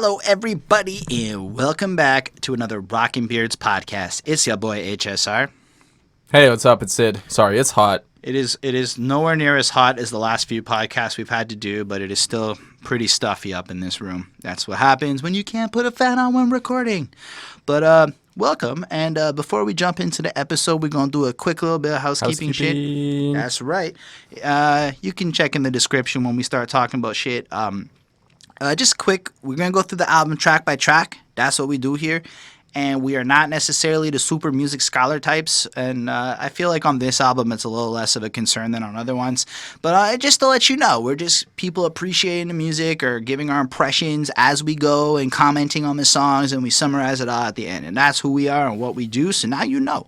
Hello, everybody, and welcome back to another Rockin' Beards podcast. It's your boy HSR. Hey, what's up? It's Syd. Sorry, it's hot. It is nowhere near as hot as the last few podcasts we've had to do, but it is still pretty stuffy up in this room. That's what happens when you can't put a fan on when recording. But welcome, and before we jump into the episode, we're gonna do a quick little bit of housekeeping shit. That's right. You can check in the description when we start talking about shit. Just quick, we're going to go through the album track by track. That's what we do here. And we are not necessarily the super music scholar types. And I feel like on this album, it's a little less of a concern than on other ones. But just to let you know, we're just people appreciating the music or giving our impressions as we go and commenting on the songs. And we summarize it all at the end. And that's who we are and what we do. So now you know.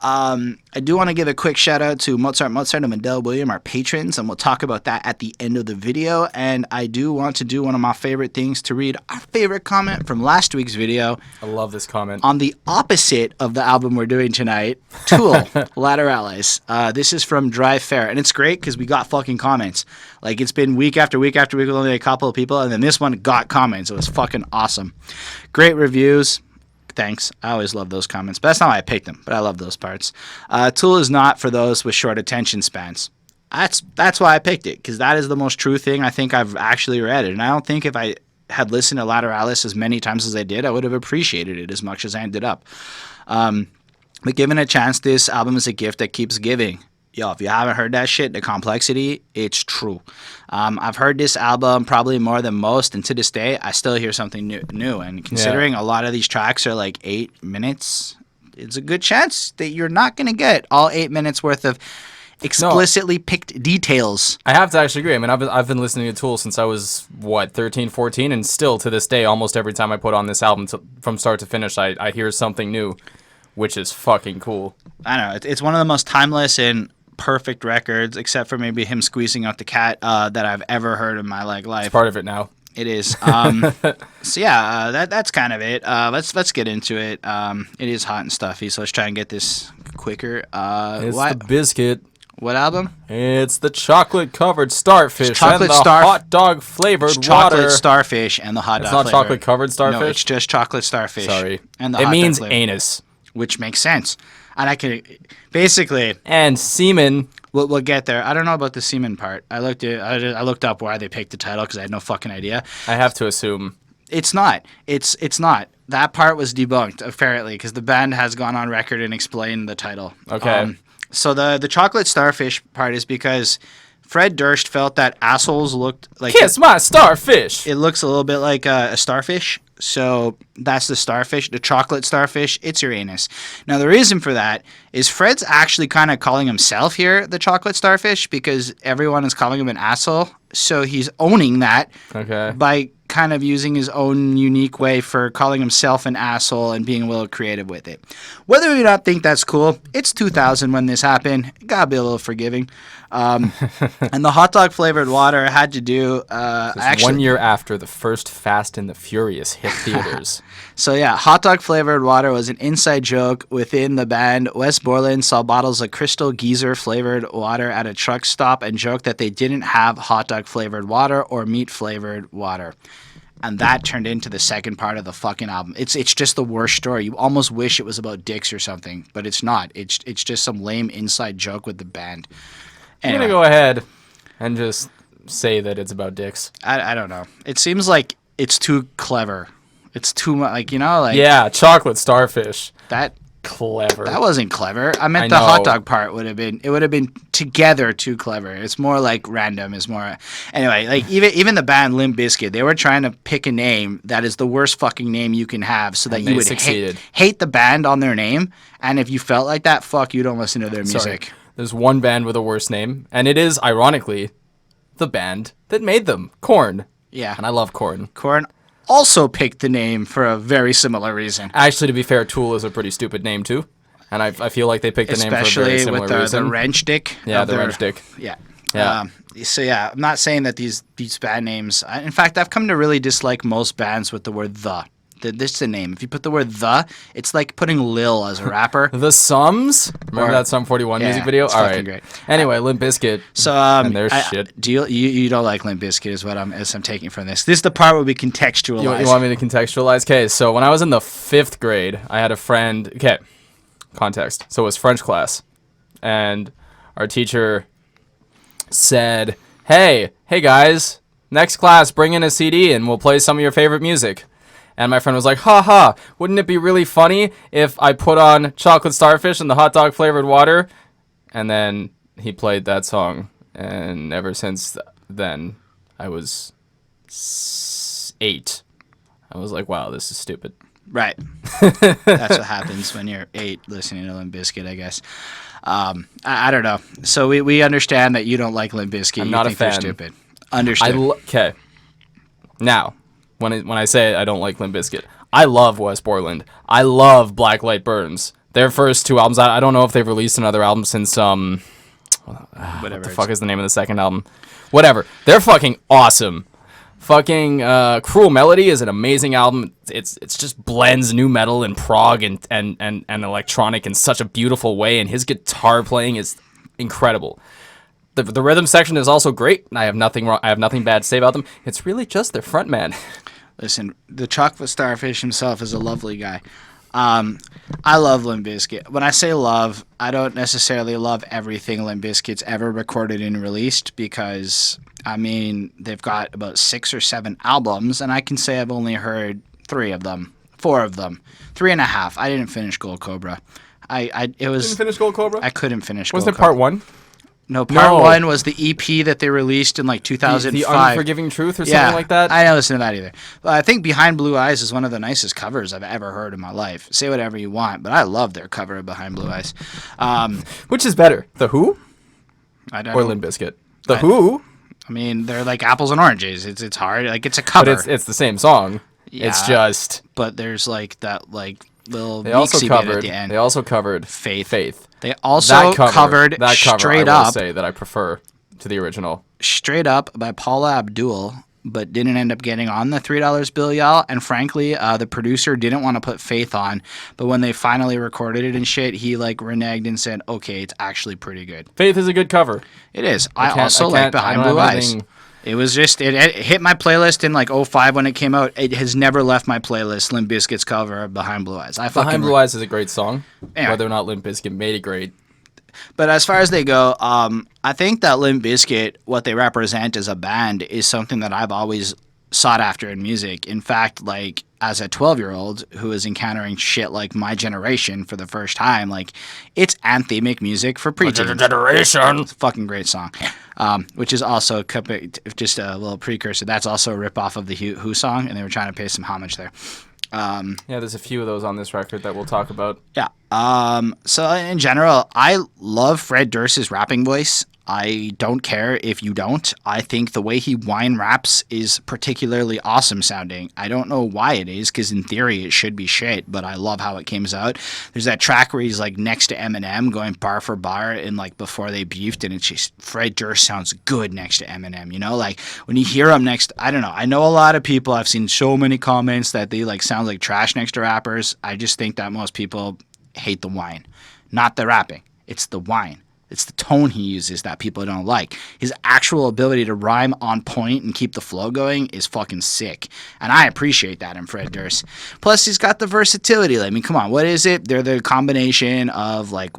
I do want to give a quick shout out to Mozart and Mandel William, our patrons, and we'll talk about that at the end of the video. And I do want to do one of my favorite things to read our favorite comment from last week's video. I love this comment. On the opposite of the album we're doing tonight, Tool, Lateralis. This is from Drive Fair, and it's great because we got fucking comments. Like, it's been week after week after week with only a couple of people, and then this one got comments. It was fucking awesome. Great reviews. Thanks. I always love those comments. But that's not why I picked them, but I love those parts. Tool is not for those with short attention spans. That's why I picked it, because that is the most true thing I think I've actually read. And I don't think if I had listened to Lateralis as many times as I did, I would have appreciated it as much as I ended up. But given a chance, this album is a gift that keeps giving. Yo, if you haven't heard that shit, the complexity, it's true. I've heard this album probably more than most, and to this day, I still hear something new. And considering a lot of these tracks are like 8 minutes, it's a good chance that you're not going to get all 8 minutes worth of explicitly picked details. I have to actually agree. I mean, I've been listening to Tool since I was, 13, 14, and still to this day, almost every time I put on this album from start to finish, I hear something new, which is fucking cool. I know. It's one of the most timeless and perfect records, except for maybe him squeezing out the cat, that I've ever heard in my life. It's part of it now. It is. So yeah, that's kind of it. Let's get into it. It is hot and stuffy, so let's try and get this quicker. It's the Bizkit. What album? It's the chocolate-covered starfish Chocolate and the hot dog-flavored water. Chocolate starfish and the hot dog flavor. It's not chocolate-covered starfish? No, it's just chocolate starfish. Sorry. And the it hot means dog flavor, anus. which makes sense. And I can basically... And semen. We'll get there. I don't know about the semen part. I looked up why they picked the title because I had no fucking idea. I have to assume. It's not. It's not. That part was debunked, apparently, because the band has gone on record and explained the title. Okay. So the chocolate starfish part is because Fred Durst felt that assholes looked like... Kiss my starfish! It looks a little bit like a starfish. So that's the starfish, the chocolate starfish. It's your anus. Now, the reason for that is Fred's actually kind of calling himself here the chocolate starfish because everyone is calling him an asshole. So he's owning that by kind of using his own unique way for calling himself an asshole and being a little creative with it. Whether or not think that's cool, it's 2000 when this happened. Gotta be a little forgiving. And the hot dog flavored water had to do actually 1 year after the first Fast and the Furious hit theaters. So yeah, hot dog flavored water was an inside joke within the band. Wes Borland saw bottles of Crystal Geyser flavored water at a truck stop and joked that they didn't have hot dog flavored water or meat flavored water. And that turned into the second part of the fucking album. It's just the worst story. You almost wish it was about dicks or something, but it's not. It's just some lame inside joke with the band. Anyway. I'm going to go ahead and just say that it's about dicks. I don't know. It seems like it's too clever. It's too much, like, you know, like... Yeah, chocolate starfish. That... Clever. That wasn't clever. I meant the hot dog part would have been... It would have been together too clever. It's more like random. It's more... Anyway, like, even the band Limp Bizkit, they were trying to pick a name that is the worst fucking name you can have so that you would hate the band on their name. And if you felt like that, fuck, you don't listen to their music. Sorry. There's one band with a worse name, and it is, ironically, the band that made them, Korn. Yeah. And I love Korn. Korn also picked the name for a very similar reason. Actually, to be fair, Tool is a pretty stupid name, too. And I feel like they picked the name for a very similar reason. Especially with the wrench dick. Yeah, the wrench dick. Yeah. Yeah. So, yeah, I'm not saying that these band names... In fact, I've come to really dislike most bands with the word the. This is the name. If you put the word the, it's like putting Lil as a rapper. The Sums? Remember that Sum 41 music video? It's All fucking right. great. Anyway, Limp Bizkit. So and their shit. Do you don't like Limp Bizkit is what I'm taking from this. This is the part where we contextualize. You want me to contextualize? Okay, so when I was in the 5th grade, I had a friend. Okay, context. So it was French class, and our teacher said, "Hey guys, next class, bring in a CD and we'll play some of your favorite music." And my friend was like, "Ha ha, wouldn't it be really funny if I put on Chocolate Starfish and the hot dog flavored water?" And then he played that song. And ever since then, I was 8. I was like, wow, this is stupid. Right. That's what happens when you're 8 listening to Limp Bizkit, I guess. I don't know. So we understand that you don't like Limp Bizkit. I'm you not think a fan. They're stupid. Understood. Okay. Now, when I say I don't like Limp Bizkit, I love West Borland. I love Black Light Burns. Their first 2 albums. I don't know if they've released another album since Whatever. What the fuck is the name of the second album? Whatever. They're fucking awesome. Fucking Cruel Melody is an amazing album. It's just blends new metal and prog and electronic in such a beautiful way, and his guitar playing is incredible. The rhythm section is also great. I have nothing wrong. I have nothing bad to say about them. It's really just their frontman. Listen, the Chocolate Starfish himself is a lovely guy. I love Limp Bizkit. When I say love, I don't necessarily love everything Limp Bizkit's ever recorded and released because, I mean, they've got about 6 or 7 albums, and I can say I've only heard 3 of them, 4 of them, 3.5. I didn't finish Gold Cobra. Didn't finish Gold Cobra? I couldn't finish. Wasn't Gold it part Cobra. 1? No, part 1 was the EP that they released in like 2005. The Unforgiving Truth or something like that? I didn't listen to that either. But I think Behind Blue Eyes is one of the nicest covers I've ever heard in my life. Say whatever you want, but I love their cover of Behind Blue Eyes. Which is better, The Who I don't or know. Limp Bizkit? The Who, I mean, they're like apples and oranges. It's hard. Like, it's a cover. but it's the same song. Yeah, It's just But there's like that little they also Xzibit at covered. the end. They also covered Faith. They also covered that cover. Straight I will Up. say that I prefer to the original. Straight Up by Paula Abdul, but didn't end up getting on the $3 bill, y'all. And frankly, the producer didn't want to put Faith on, but when they finally recorded it and shit, he like reneged and said, "Okay, it's actually pretty good." Faith is a good cover. It is. I also like Behind Blue Eyes. It was just it hit my playlist in like 2005 when it came out. It has never left my playlist. Limp Bizkit's cover of Behind Blue Eyes. Behind Blue Eyes is a great song. Anyway. Whether or not Limp Bizkit made it great. But as far as they go, I think that Limp Bizkit, what they represent as a band, is something that I've always sought after in music. In fact, like as a 12-year-old who is encountering shit like My Generation for the first time, like it's anthemic music for preteens. Generation. It's a fucking great song. Which is also just a little precursor. That's also a ripoff of the Who song, and they were trying to pay some homage there. Yeah, there's a few of those on this record that we'll talk about. Yeah. So in general, I love Fred Durst's rapping voice. I don't care if you don't. I think the way he whine raps is particularly awesome sounding. I don't know why it is, because in theory it should be shit, but I love how it comes out. There's that track where he's like next to Eminem going bar for bar and like before they beefed, and it's just Fred Durst sounds good next to Eminem, you know? Like when you hear him next, I don't know. I know a lot of people, I've seen so many comments that they like sound like trash next to rappers. I just think that most people hate the whine, not the rapping. It's the whine. It's the tone he uses that people don't like. His actual ability to rhyme on point and keep the flow going is fucking sick. And I appreciate that in Fred Durst. Plus, he's got the versatility. I mean, come on, what is it? They're the combination of like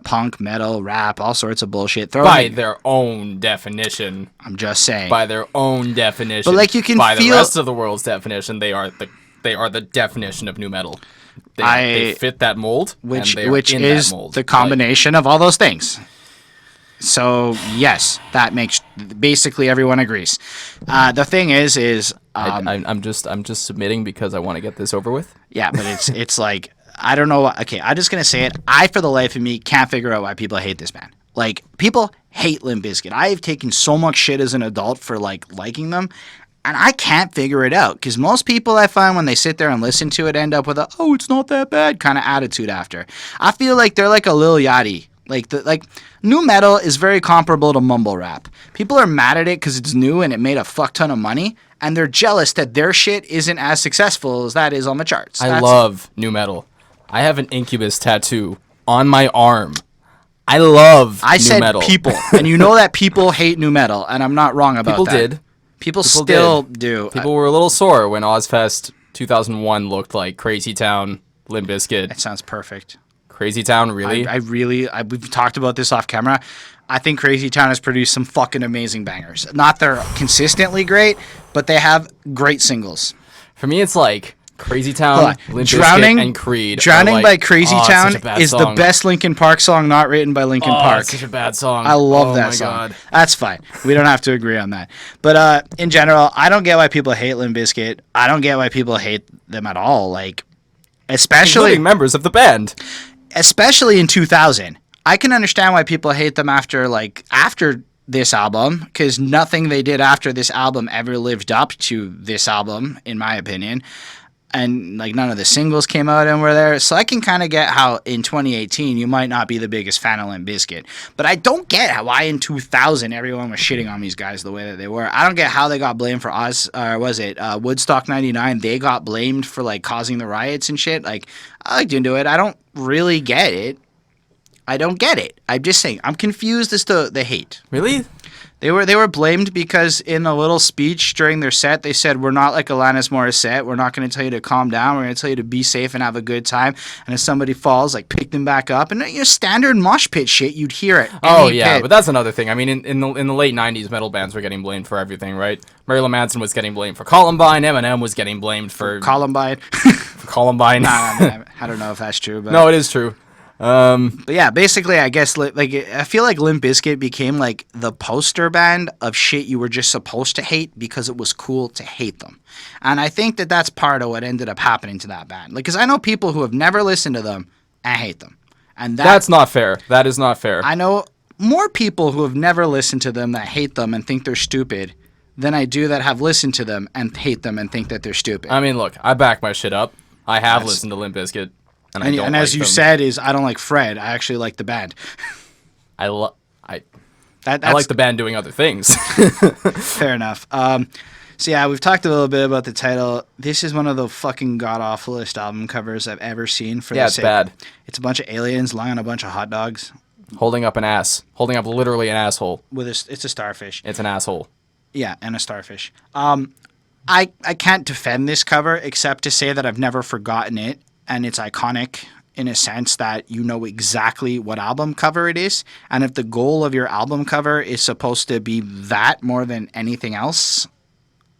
punk, metal, rap, all sorts of bullshit. By their own definition. I'm just saying. By their own definition. But like you can by feel the rest of the world's definition, they are the definition of nu metal. They fit that mold, which in is that mold. The combination of all those things. So yes, that makes basically everyone agrees. The thing is I'm just submitting because I want to get this over with. Yeah, but it's like I don't know. Okay, I'm just gonna say it. I, for the life of me, can't figure out why people hate this band. Like people hate Limp Bizkit. I have taken so much shit as an adult for like liking them. And I can't figure it out because most people I find when they sit there and listen to it end up with a "oh, it's not that bad" kind of attitude after. I feel like they're like a Lil Yachty. Like new metal is very comparable to mumble rap. People are mad at it because it's new and it made a fuck ton of money, and they're jealous that their shit isn't as successful as that is on the charts. I love new metal. I have an Incubus tattoo on my arm. I love new metal. People, and you know that people hate new metal, and I'm not wrong about that. People still do. People were a little sore when Ozfest 2001 looked like Crazy Town, Limp Bizkit. That sounds perfect. Crazy Town, really? We've talked about this off camera. I think Crazy Town has produced some fucking amazing bangers. Not they're consistently great, but they have great singles. For me, it's like Crazy Town, Limp Drowning, Bizkit, and Creed. Drowning by Crazy Town is song. the best Linkin Park song not written by Linkin Park. It's such a bad song. I love that song. God. That's fine. We don't have to agree on that. But in general, I don't get why people hate Limp Bizkit. I don't get why people hate them at all. Like, especially including members of the band. Especially in 2000. I can understand why people hate them after this album, because nothing they did after this album ever lived up to this album, in my opinion. And like none of the singles came out and were there. So I can kind of get how in 2018 you might not be the biggest fan of Limp Bizkit. But I don't get why in 2000 everyone was shitting on these guys the way that they were. I don't get how they got blamed for Woodstock 99. They got blamed for like causing the riots and shit. Like, I looked into it. I don't really get it. I don't get it. I'm just saying. I'm confused as to the hate. Really? They were blamed because in a little speech during their set, they said, we're not like Alanis Morissette. We're not going to tell you to calm down. We're going to tell you to be safe and have a good time. And if somebody falls, like, pick them back up. And, standard mosh pit shit, you'd hear it. Oh, yeah, but that's another thing. I mean, in the late 90s, metal bands were getting blamed for everything, right? Marilyn Manson was getting blamed for Columbine. Eminem was getting blamed for Columbine. for Columbine. I don't know if that's true. But no, it is true. But yeah, basically, I guess like I feel like Limp Bizkit became like the poster band of shit you were just supposed to hate because it was cool to hate them, and I think that that's part of what ended up happening to that band. Like, because I know people who have never listened to them and hate them, and that's not fair. That is not fair. I know more people who have never listened to them that hate them and think they're stupid than I do that have listened to them and hate them and think that they're stupid. I mean, look, I back my shit up. I have listened to Limp Bizkit. And as you said, I don't like Fred. I actually like the band. I like the band doing other things. Fair enough. So yeah, we've talked a little bit about the title. This is one of the fucking god-awfulest album covers I've ever seen. It's bad. It's a bunch of aliens lying on a bunch of hot dogs. Holding up an ass. Holding up literally an asshole. It's a starfish. It's an asshole. Yeah, and a starfish. I can't defend this cover except to say that I've never forgotten it. And it's iconic in a sense that you know exactly what album cover it is. And if the goal of your album cover is supposed to be that more than anything else,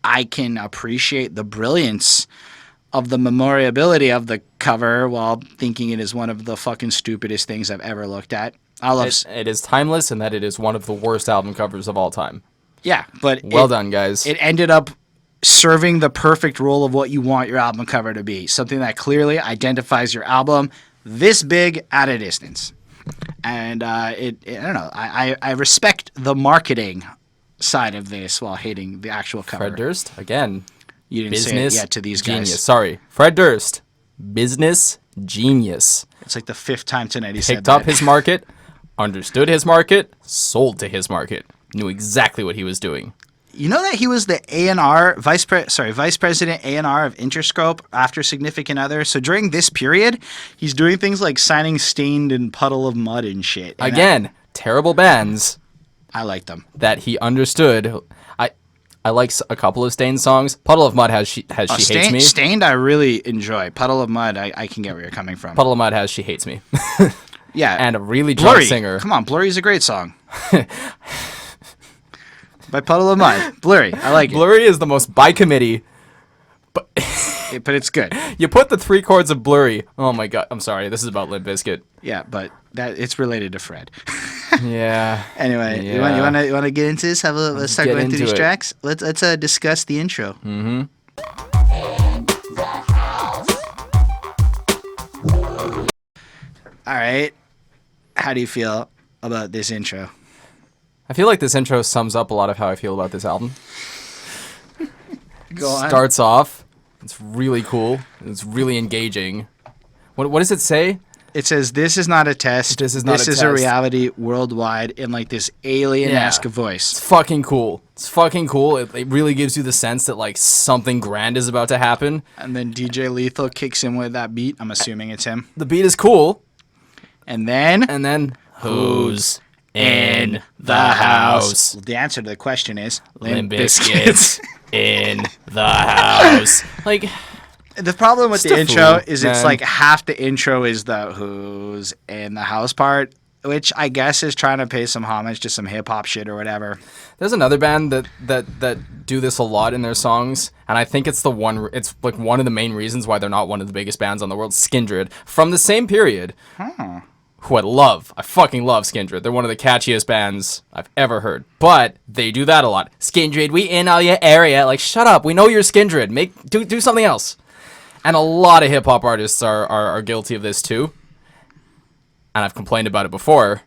I can appreciate the brilliance of the memorability of the cover while thinking it is one of the fucking stupidest things I've ever looked at. It is timeless and that it is one of the worst album covers of all time. Yeah, but well done, guys. It ended up serving the perfect role of what you want your album cover to be. Something that clearly identifies your album this big at a distance. And I don't know. I respect the marketing side of this while hating the actual cover. Fred Durst, again. You didn't business say it yet to these genius. guys. Sorry. Fred Durst, business genius. It's like the fifth time tonight he said that. Picked up his market, understood his market, sold to his market. Knew exactly what he was doing. You know that he was the A&R vice president A&R of Interscope after Significant Other. So during this period, he's doing things like signing Stained and Puddle of Mud and shit. And again, terrible bands. I like them. That he understood. I like a couple of Stained songs. Puddle of Mud has She Hates Me. Stained I really enjoy. Puddle of Mud I can get where you're coming from. Puddle of Mud has She Hates Me. Yeah. And a really drunk singer. Come on, Blurry's a great song. By Puddle of Mud. Blurry. I like it. Blurry is the most by committee. But it's good. You put the 3 chords of Blurry. Oh my god. I'm sorry. This is about Limp Bizkit. Yeah, but it's related to Fred. Yeah. Anyway, yeah. You want to get into this? Let's start going through these tracks. Let's discuss the intro. Mm-hmm. All right. How do you feel about this intro? I feel like this intro sums up a lot of how I feel about this album. Go on. Starts off. It's really cool. It's really engaging. What does it say? It says, "This is not a test. This is not This a is test." a reality worldwide," in like this alien-esque voice. It's fucking cool. It's fucking cool. It really gives you the sense that like something grand is about to happen. And then DJ Lethal kicks in with that beat. I'm assuming it's him. The beat is cool. And then who's in the house? Well, the answer to the question is Limp Bizkit in the house. Like, the problem with the Still intro fool, is it's man. like half the intro is the who's in the house part, which I guess is trying to pay some homage to some hip hop shit or whatever. there's another band that do this a lot in their songs, and I think it's like one of the main reasons why they're not one of the biggest bands on the world. Skindred, from the same period. Who I fucking love Skindred. They're one of the catchiest bands I've ever heard. But they do that a lot. Skindred, we in all your area. Like, shut up. We know you're Skindred. Do something else. And a lot of hip hop artists are guilty of this too. And I've complained about it before.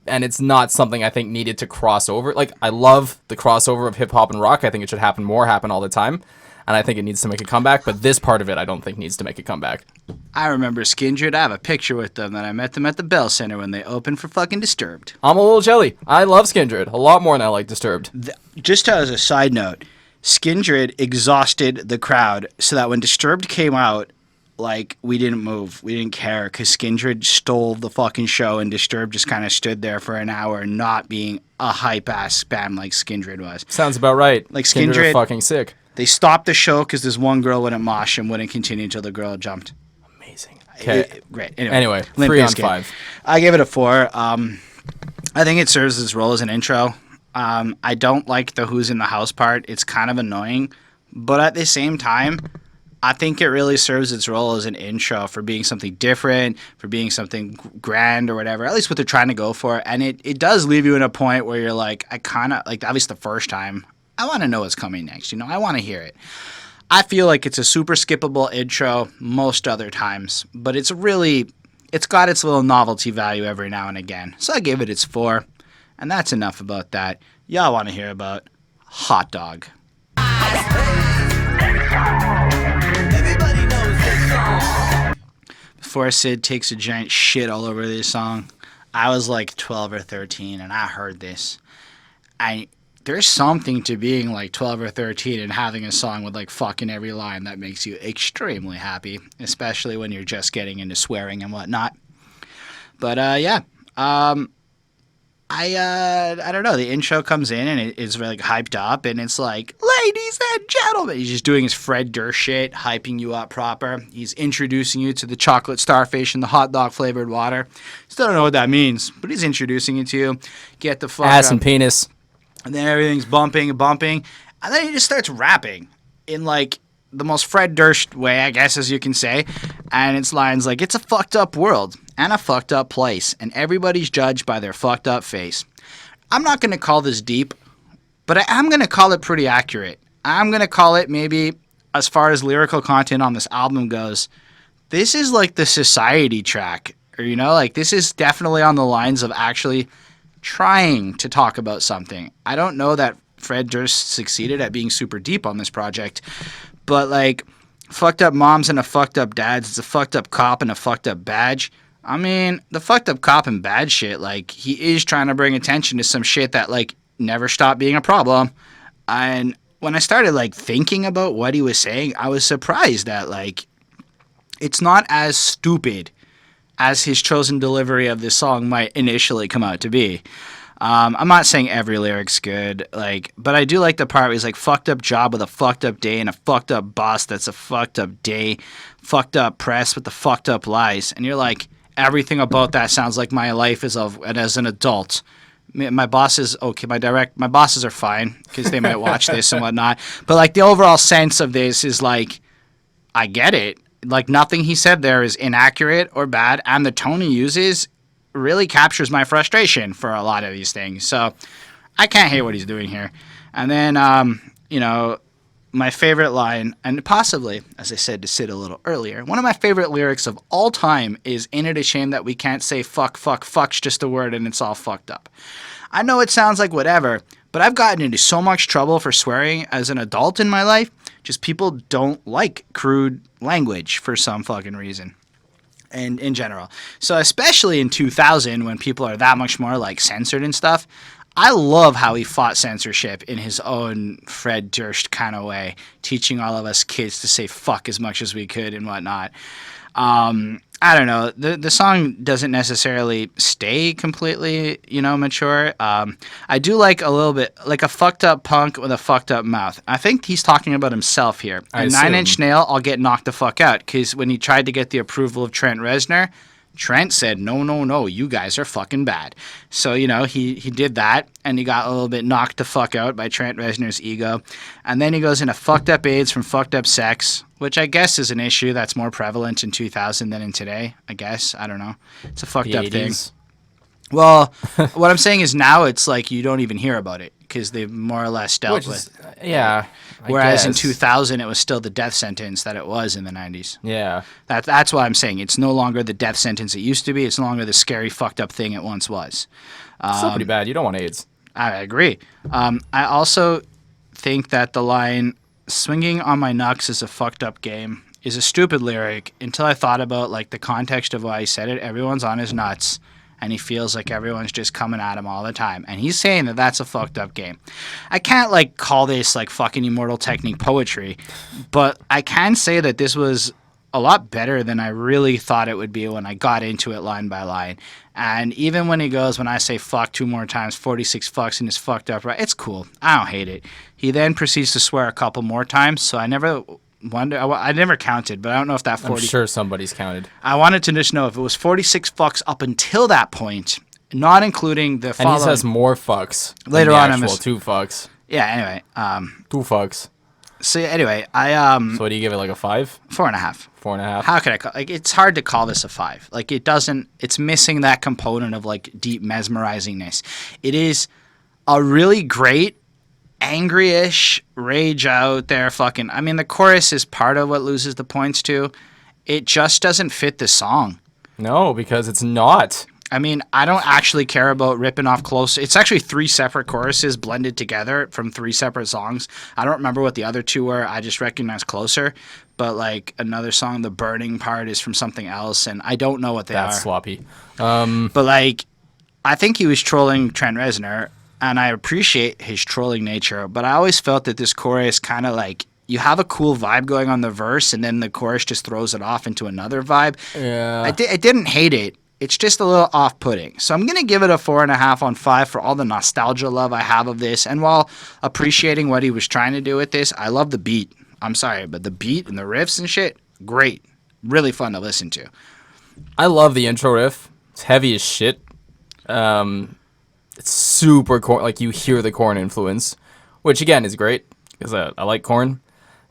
And it's not something I think needed to cross over. Like, I love the crossover of hip hop and rock. I think it should happen all the time. And I think it needs to make a comeback. But this part of it, I don't think needs to make a comeback. I remember Skindred. I have a picture with them that I met them at the Bell Center when they opened for fucking Disturbed. I'm a little jelly. I love Skindred a lot more than I like Disturbed. Just as a side note, Skindred exhausted the crowd so that when Disturbed came out, like, we didn't move. We didn't care because Skindred stole the fucking show and Disturbed just kind of stood there for an hour not being a hype-ass band like Skindred was. Sounds about right. Like, Skindred are fucking sick. They stopped the show because this one girl wouldn't mosh and wouldn't continue until the girl jumped. Amazing. Okay. Great. Anyway, Limp 3 on Bizkit. 5. I gave it a 4. I think it serves its role as an intro. I don't like the who's in the house part. It's kind of annoying. But at the same time, I think it really serves its role as an intro for being something different, for being something grand or whatever, at least what they're trying to go for. And it does leave you in a point where you're like, I kind of, like, at least the first time, I want to know what's coming next. You know, I want to hear it. I feel like it's a super skippable intro most other times, but it's got its little novelty value every now and again. So I gave it its 4, and that's enough about that. Y'all want to hear about Hot Dog. Before Syd takes a giant shit all over this song, I was like 12 or 13, and I heard this. There's something to being like 12 or 13 and having a song with like fucking every line that makes you extremely happy, especially when you're just getting into swearing and whatnot. But I don't know. The intro comes in and it's really like hyped up, and it's like, ladies and gentlemen. He's just doing his Fred Durst shit, hyping you up proper. He's introducing you to the chocolate starfish and the hot dog flavored water. Still don't know what that means, but he's introducing it to you. Get the fuck Ass up. and penis. And then everything's bumping, and then he just starts rapping in like the most Fred Durst way, I guess, as you can say. And it's lines like, it's a fucked up world and a fucked up place, and everybody's judged by their fucked up face. I'm not going to call this deep, but I am going to call it pretty accurate. I'm going to call it, maybe, as far as lyrical content on this album goes, this is like the society track. Or, you know, like, this is definitely on the lines of actually trying to talk about something. I don't know that Fred Durst succeeded at being super deep on this project, but like, fucked up moms and a fucked up dads, it's a fucked up cop and a fucked up badge. I mean, the fucked up cop and bad shit, like, he is trying to bring attention to some shit that, like, never stopped being a problem. And when I started, like, thinking about what he was saying, I was surprised that, like, it's not as stupid as his chosen delivery of this song might initially come out to be. I'm not saying every lyric's good, like, but I do like the part where he's like, fucked up job with a fucked up day and a fucked up boss that's a fucked up day, fucked up press with the fucked up lies. And you're like, everything about that sounds like my life as an adult. My bosses, okay, my bosses are fine because they might watch this and whatnot. But like, the overall sense of this is like, I get it. Like, nothing he said there is inaccurate or bad, and the tone he uses really captures my frustration for a lot of these things. So I can't hate what he's doing here. And then, you know, my favorite line, and possibly, as I said to Syd a little earlier, one of my favorite lyrics of all time is, "Ain't it a shame that we can't say fuck, fuck's just a word and it's all fucked up." I know it sounds like whatever, but I've gotten into so much trouble for swearing as an adult in my life. Just people don't like crude language for some fucking reason. and in general. So especially in 2000 when people are that much more like censored and stuff, I love how he fought censorship in his own Fred Durst kind of way, teaching all of us kids to say fuck as much as we could and whatnot. I don't know. The song doesn't necessarily stay completely, mature. I do like a little bit, like a fucked up punk with a fucked up mouth. I think he's talking about himself here. A 9 Inch Nail, I'll get knocked the fuck out, because when he tried to get the approval of Trent Reznor, Trent said, no, you guys are fucking bad. So, he did that, and he got a little bit knocked the fuck out by Trent Reznor's ego. And then he goes into fucked up AIDS from fucked up sex, which I guess is an issue that's more prevalent in 2000 than in today, I guess. I don't know. It's a fucked up 80s thing. Well, what I'm saying is now it's like you don't even hear about it because they've more or less dealt with. Yeah. Whereas in 2000, it was still the death sentence that it was in the 90s. Yeah. That's what I'm saying. It's no longer the death sentence it used to be. It's no longer the scary, fucked up thing it once was. Still pretty bad. You don't want AIDS. I agree. I also think that the line, swinging on my knucks is a fucked up game, is a stupid lyric until I thought about like the context of why he said it. Everyone's on his nuts. And he feels like everyone's just coming at him all the time. And he's saying that that's a fucked up game. I can't, like, call this, like, fucking Immortal Technique poetry. But I can say that this was a lot better than I really thought it would be when I got into it line by line. And even when he goes, when I say fuck 2 more times, 46 fucks and it's fucked up, right? It's cool. I don't hate it. He then proceeds to swear a couple more times. So I never counted, but I don't know if that 40... I'm sure somebody's counted. I wanted to just know if it was 46 fucks up until that point, not including the following... And he says more fucks. Later on in this... 2 fucks. Yeah, anyway. 2 fucks. So anyway, So what do you give it, like a 5? 4.5. 4.5? How could I call... Like, it's hard to call this a 5. Like, it doesn't... It's missing that component of, like, deep mesmerizingness. It is a really great... angry-ish, rage out there fucking... I mean, the chorus is part of what loses the points too. It just doesn't fit the song. No, because it's not. I mean, I don't actually care about ripping off Closer. It's actually 3 separate choruses blended together from 3 separate songs. I don't remember what the other 2 were. I just recognize Closer. But, like, another song, the burning part, is from something else, and I don't know what they are. That's sloppy. But, like, I think he was trolling Trent Reznor, and I appreciate his trolling nature, but I always felt that this chorus kind of like, you have a cool vibe going on the verse, and then the chorus just throws it off into another vibe. Yeah. I didn't hate it. It's just a little off-putting. So I'm going to give it a 4.5 on 5 for all the nostalgia love I have of this. And while appreciating what he was trying to do with this, I love the beat. I'm sorry, but the beat and the riffs and shit, great. Really fun to listen to. I love the intro riff. It's heavy as shit. It's super Korn, like you hear the Korn influence, which again is great because I like Korn.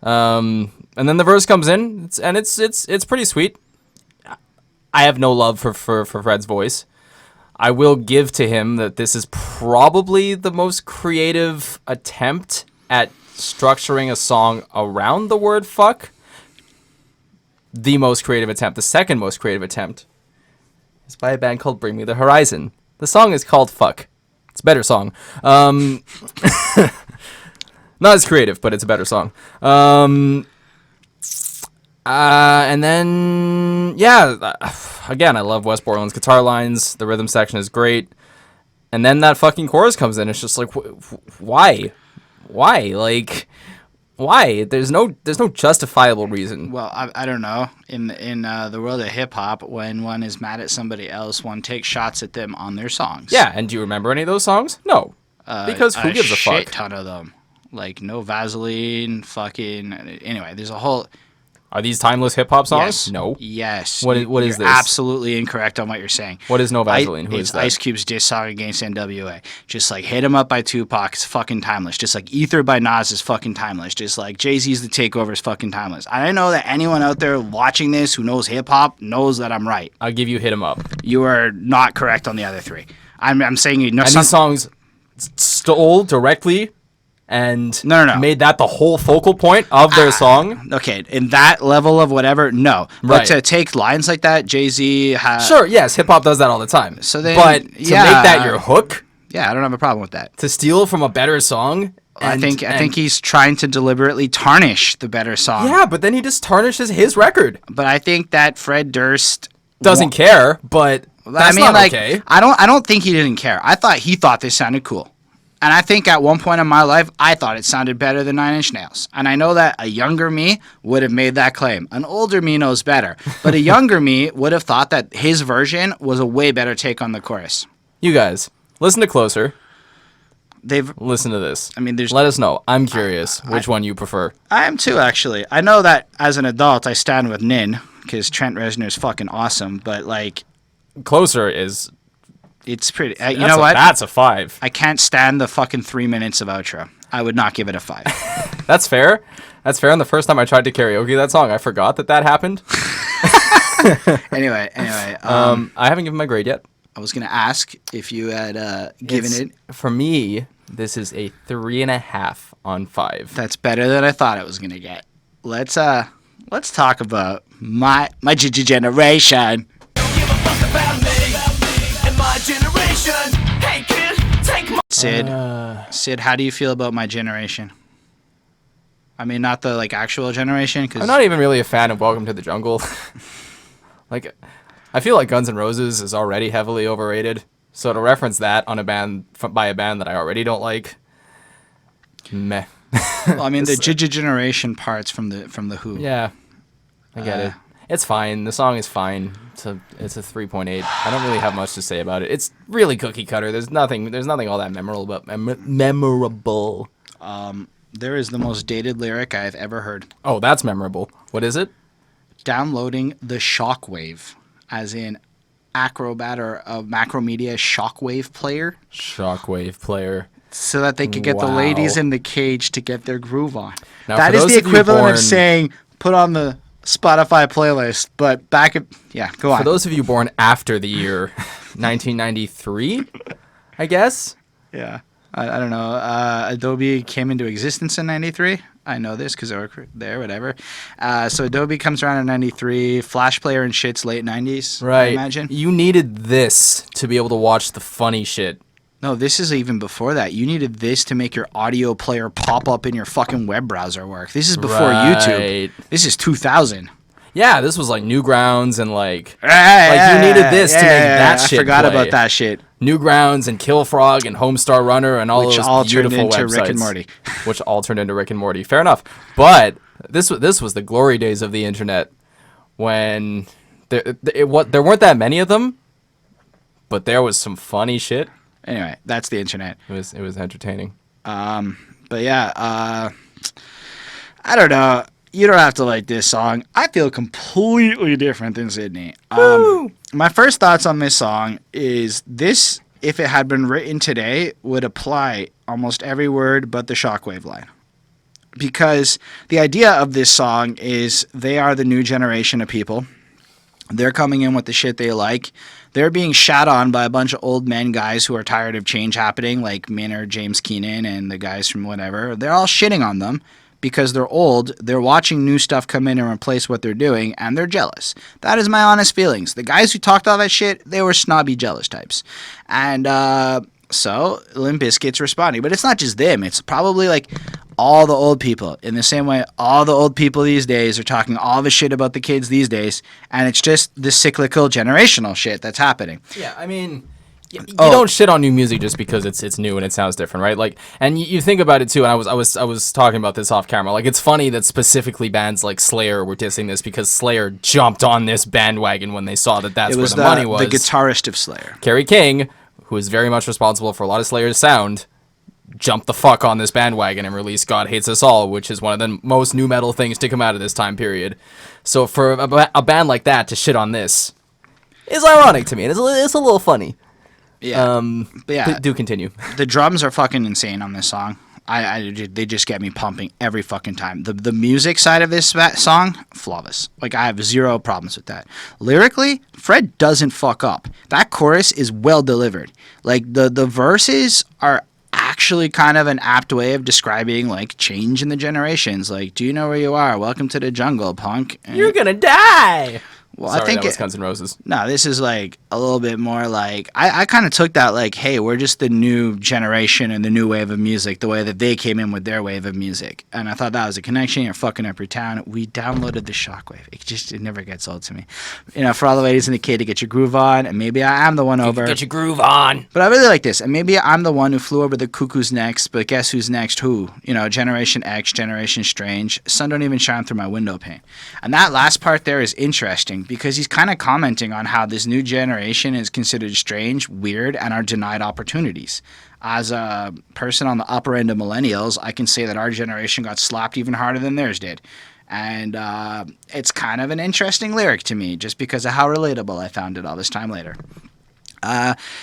And then the verse comes in, it's pretty sweet. I have no love for Fred's voice. I will give to him that this is probably the most creative attempt at structuring a song around the word fuck. The most creative attempt, the second most creative attempt, is by a band called Bring Me the Horizon. The song is called Fuck. It's a better song. Not as creative, but it's a better song. And then, yeah, again, I love Wes Borland's guitar lines. The rhythm section is great. And then that fucking chorus comes in. It's just like, why? Like, why? There's no justifiable reason. Well, I don't know. In the world of hip hop, when one is mad at somebody else, one takes shots at them on their songs. Yeah, and do you remember any of those songs? No, because who gives a fuck? A shit ton of them. Like No Vaseline, fucking. Anyway, there's a whole. Are these timeless hip hop songs? Yes. No. Yes. What is you're this? Absolutely incorrect on what you're saying. What is No Vaseline? Who is that? Ice Cube's diss song against NWA. Just like Hit 'Em Up by Tupac is fucking timeless. Just like Ether by Nas is fucking timeless. Just like Jay-Z's The Takeover is fucking timeless. I know that anyone out there watching this who knows hip hop knows that I'm right. I'll give you Hit 'Em Up. You are not correct on the other 3. I'm saying you know. And these songs stole directly and no. made that the whole focal point of their song. Okay, in that level of whatever, no. Right. But to take lines like that, Jay-Z has... Sure, yes, hip-hop does that all the time. So then, but to make that your hook... Yeah, I don't have a problem with that. To steal from a better song... I think he's trying to deliberately tarnish the better song. Yeah, but then he just tarnishes his record. But I think that Fred Durst doesn't care, but that's not okay. I don't think he didn't care. I thought he thought this sounded cool. And I think at one point in my life, I thought it sounded better than Nine Inch Nails. And I know that a younger me would have made that claim. An older me knows better. But a younger me would have thought that his version was a way better take on the chorus. You guys, listen to Closer. Listen to this. I mean, let us know. I'm curious which one you prefer. I am too, actually. I know that as an adult, I stand with Nin, because Trent Reznor is fucking awesome. But, like... Closer is... It's pretty... you know what? That's a 5. I can't stand the fucking 3 minutes of outro. I would not give it a 5. That's fair. That's fair. And the first time I tried to karaoke that song, I forgot that happened. Anyway. I haven't given my grade yet. I was going to ask if you had given it... For me, this is a 3.5 on 5. That's better than I thought it was going to get. Let's talk about my generation. Hey kid, take my... Syd, how do you feel about my generation? I mean, not the like actual generation. I'm not even really a fan of Welcome to the Jungle. Like, I feel like Guns N' Roses is already heavily overrated. So to reference that on a band by a band that I already don't like, meh. Well, I mean, the generation parts from the Who. Yeah, I get it. It's fine. The song is fine. It's a 3.8. I don't really have much to say about it. It's really cookie cutter. There's nothing all that memorable. There is the most dated lyric I've ever heard. Oh, that's memorable. What is it? Downloading the Shockwave, as in Acrobat or a Macromedia Shockwave player. Shockwave player. So that they could get the ladies in the cage to get their groove on. Now, that is the equivalent of saying, put on the Spotify playlist, but go on. For those of you born after the year 1993, I guess. Yeah, I don't know. Adobe came into existence in 93. I know this because I work there, whatever. So Adobe comes around in 93. Flash Player and shit's late 90s, right? I imagine. You needed this to be able to watch the funny shit. No, this is even before that. You needed this to make your audio player pop up in your fucking web browser work. This is before YouTube. This is 2000. Yeah, this was like Newgrounds and like you needed this to make that shit. I forgot about that shit. Newgrounds and Killfrog and Homestar Runner and all those beautiful websites. Rick and Morty. Which all turned into Rick and Morty. Fair enough. But this was the glory days of the internet when there weren't that many of them, but there was some funny shit. Anyway, that's the internet. It was entertaining. But yeah, I don't know. You don't have to like this song. I feel completely different than Sydney. My first thoughts on this song is this, if it had been written today, would apply almost every word but the Shockwave line. Because the idea of this song is they are the new generation of people. They're coming in with the shit they like. They're being shat on by a bunch of old men guys who are tired of change happening, like Maynard James Keenan and the guys from whatever. They're all shitting on them because they're old. They're watching new stuff come in and replace what they're doing, and they're jealous. That is my honest feelings. The guys who talked all that shit, they were snobby, jealous types. And so Limp Bizkit's responding. But it's not just them. It's probably like all the old people. In the same way, all the old people these days are talking all the shit about the kids these days, and it's just the cyclical generational shit that's happening. Yeah, I mean, you don't shit on new music just because it's new and it sounds different, right? Like, and you think about it too. And I was talking about this off camera. Like, it's funny that specifically bands like Slayer were dissing this because Slayer jumped on this bandwagon when they saw that that's where the money was. The guitarist of Slayer, Kerry King, who is very much responsible for a lot of Slayer's sound, jumped the fuck on this bandwagon and released God Hates Us All, which is one of the most new metal things to come out of this time period. So for a band like that to shit on this is ironic to me, and it's a little funny. Yeah. But yeah, do continue. The drums are fucking insane on this song. They just get me pumping every fucking time. The music side of this song, flawless. Like, I have zero problems with that. Lyrically, Fred doesn't fuck up. That chorus is well delivered. Like, the verses are actually kind of an apt way of describing, like, change in the generations. Like, do you know where you are? Welcome to the jungle, punk. And, you're gonna die! Well, Sorry, I think that was Guns N' Roses. No, this is like a little bit more like I kind of took that like, hey, we're just the new generation and the new wave of music, the way that they came in with their wave of music, and I thought that was a connection. You're fucking up your town. We downloaded the Shockwave. It never gets old to me. You know, for all the ladies in the kid to get your groove on, and maybe I am the one over. Get your groove on. But I really like this, and maybe I'm the one who flew over the cuckoo's next. But guess who's next? Who? You know, Generation X, Generation Strange. Sun don't even shine through my window pane. And that last part there is interesting because he's kind of commenting on how this new generation is considered strange, weird, and are denied opportunities. As a person on the upper end of millennials, I can say that our generation got slapped even harder than theirs did. And it's kind of an interesting lyric to me just because of how relatable I found it all this time later.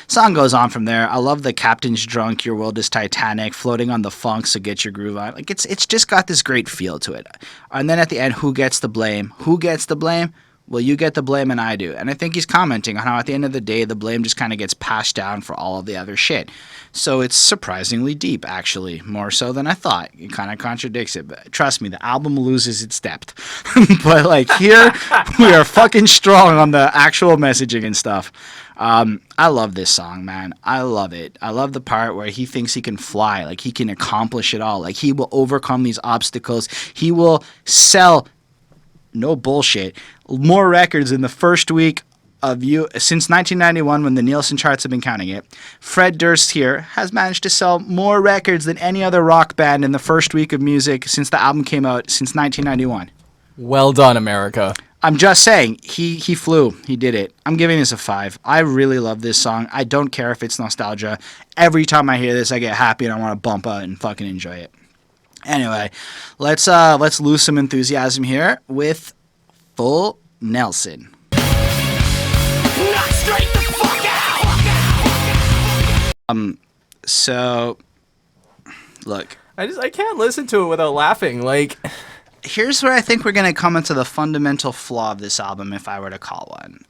Song goes on from there. I love the captain's drunk, your world is Titanic, floating on the funk, so get your groove on. Like it's just got this great feel to it. And then at the end, who gets the blame? Who gets the blame? Well, you get the blame and I do. And I think he's commenting on how at the end of the day, the blame just kind of gets passed down for all of the other shit. So it's surprisingly deep, actually, more so than I thought. It kind of contradicts it. But trust me, the album loses its depth. But like here, we are fucking strong on the actual messaging and stuff. I love this song, man. I love it. I love the part where he thinks he can fly, like he can accomplish it all. Like he will overcome these obstacles. He will sell, no bullshit, more records in the first week of you since 1991 when the Nielsen charts have been counting it. Fred Durst here has managed to sell more records than any other rock band in the first week of music since the album came out since 1991. Well done, America. I'm just saying, he flew. He did it. I'm giving this a 5. I really love this song. I don't care if it's nostalgia. Every time I hear this, I get happy and I want to bump out and fucking enjoy it. Anyway, let's lose some enthusiasm here with Full Nelson. Knock straight the fuck out! So, look. I can't listen to it without laughing. Like, here's where I think we're going to come into the fundamental flaw of this album, if I were to call one.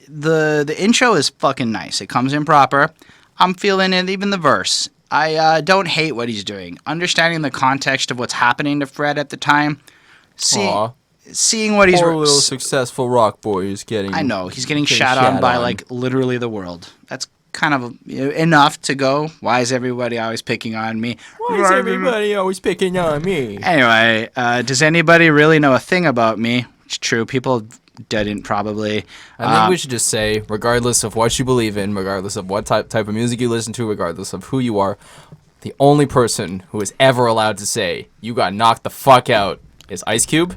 The intro is fucking nice. It comes in proper. I'm feeling it, even the verse. I don't hate what he's doing. Understanding the context of what's happening to Fred at the time. Seeing what he's... Poor little successful rock boy is getting... I know. He's getting shat on by, like, literally the world. That's kind of enough to go, why is everybody always picking on me? Why is everybody always picking on me? Anyway, does anybody really know a thing about me? It's true. People didn't probably. I think we should just say, regardless of what you believe in, regardless of what type of music you listen to, regardless of who you are, the only person who is ever allowed to say, you got knocked the fuck out, is Ice Cube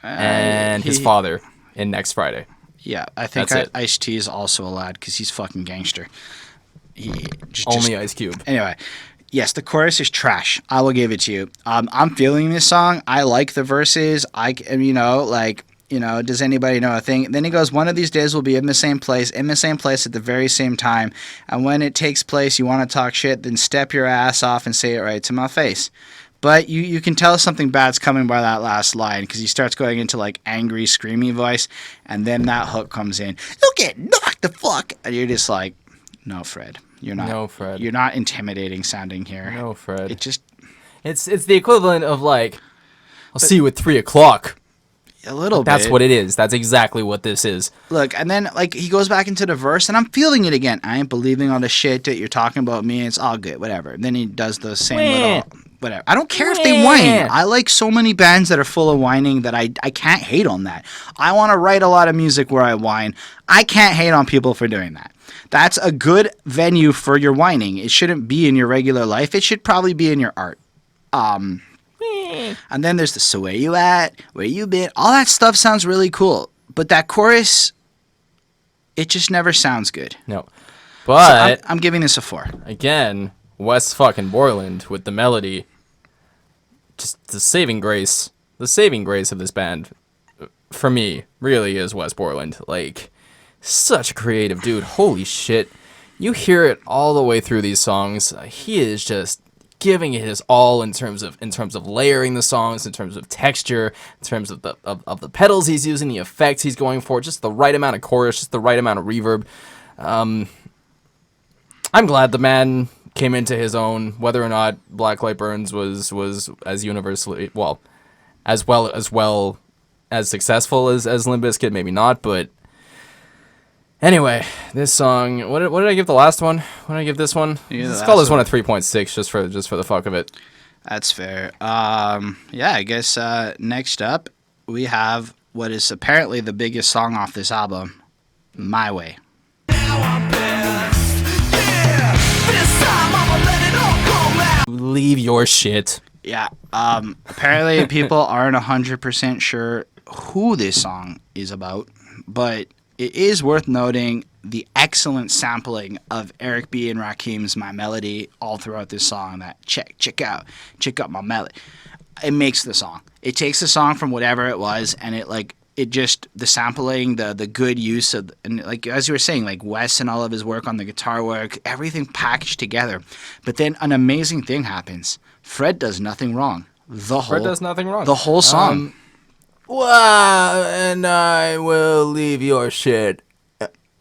and his father in Next Friday. Yeah, I think Ice-T is also allowed because he's fucking gangster. Only Ice Cube. Anyway, yes, the chorus is trash. I will give it to you. I'm feeling this song. I like the verses. Does anybody know a thing? Then he goes, one of these days we'll be in the same place at the very same time. And when it takes place, you want to talk shit, then step your ass off and say it right to my face. But you can tell something bad's coming by that last line because he starts going into like angry, screamy voice, and then that hook comes in. You'll get knocked the fuck, and you're just like, no, Fred, you're not. No, Fred, you're not intimidating sounding here. No, Fred. It's the equivalent of like, I'll see you at 3:00. A little bit. That's what it is. That's exactly what this is. Look, and then like he goes back into the verse, and I'm feeling it again. I ain't believing all the shit that you're talking about me. It's all good, whatever. And then he does the same little whatever. I don't care if they whine. I like so many bands that are full of whining that I can't hate on that. I want to write a lot of music where I whine. I can't hate on people for doing that. That's a good venue for your whining. It shouldn't be in your regular life. It should probably be in your art. And then there's the so where you at, where you been, all that stuff sounds really cool. But that chorus, it just never sounds good. No. But so I'm giving this a 4. Again, Wes fucking Borland with the melody. Just the saving grace of this band, for me, really is Wes Borland. Like, such a creative dude. Holy shit. You hear it all the way through these songs. He is just giving it his all in terms of layering the songs, in terms of texture, in terms of the pedals he's using, the effects he's going for, just the right amount of chorus, just the right amount of reverb. I'm glad the man came into his own, whether or not Black Light Burns was as universally as well as successful as Limp Bizkit, maybe not, but anyway, this song. What did I give the last one? What did I give this one? Let's call this one a 3.6 just for the fuck of it. That's fair. Yeah, I guess next up we have what is apparently the biggest song off this album, My Way. Leave your shit. Yeah. Apparently people aren't 100% sure who this song is about, but it is worth noting the excellent sampling of Eric B. and Rakim's My Melody all throughout this song. That check out my melody. It makes the song. It takes the song from whatever it was, and it just the sampling, the good use of, and like as you were saying, like Wes and all of his work on the guitar work, everything packaged together. But then an amazing thing happens. Fred does nothing wrong. Fred does nothing wrong. The whole song. Wow, and I will leave your shit.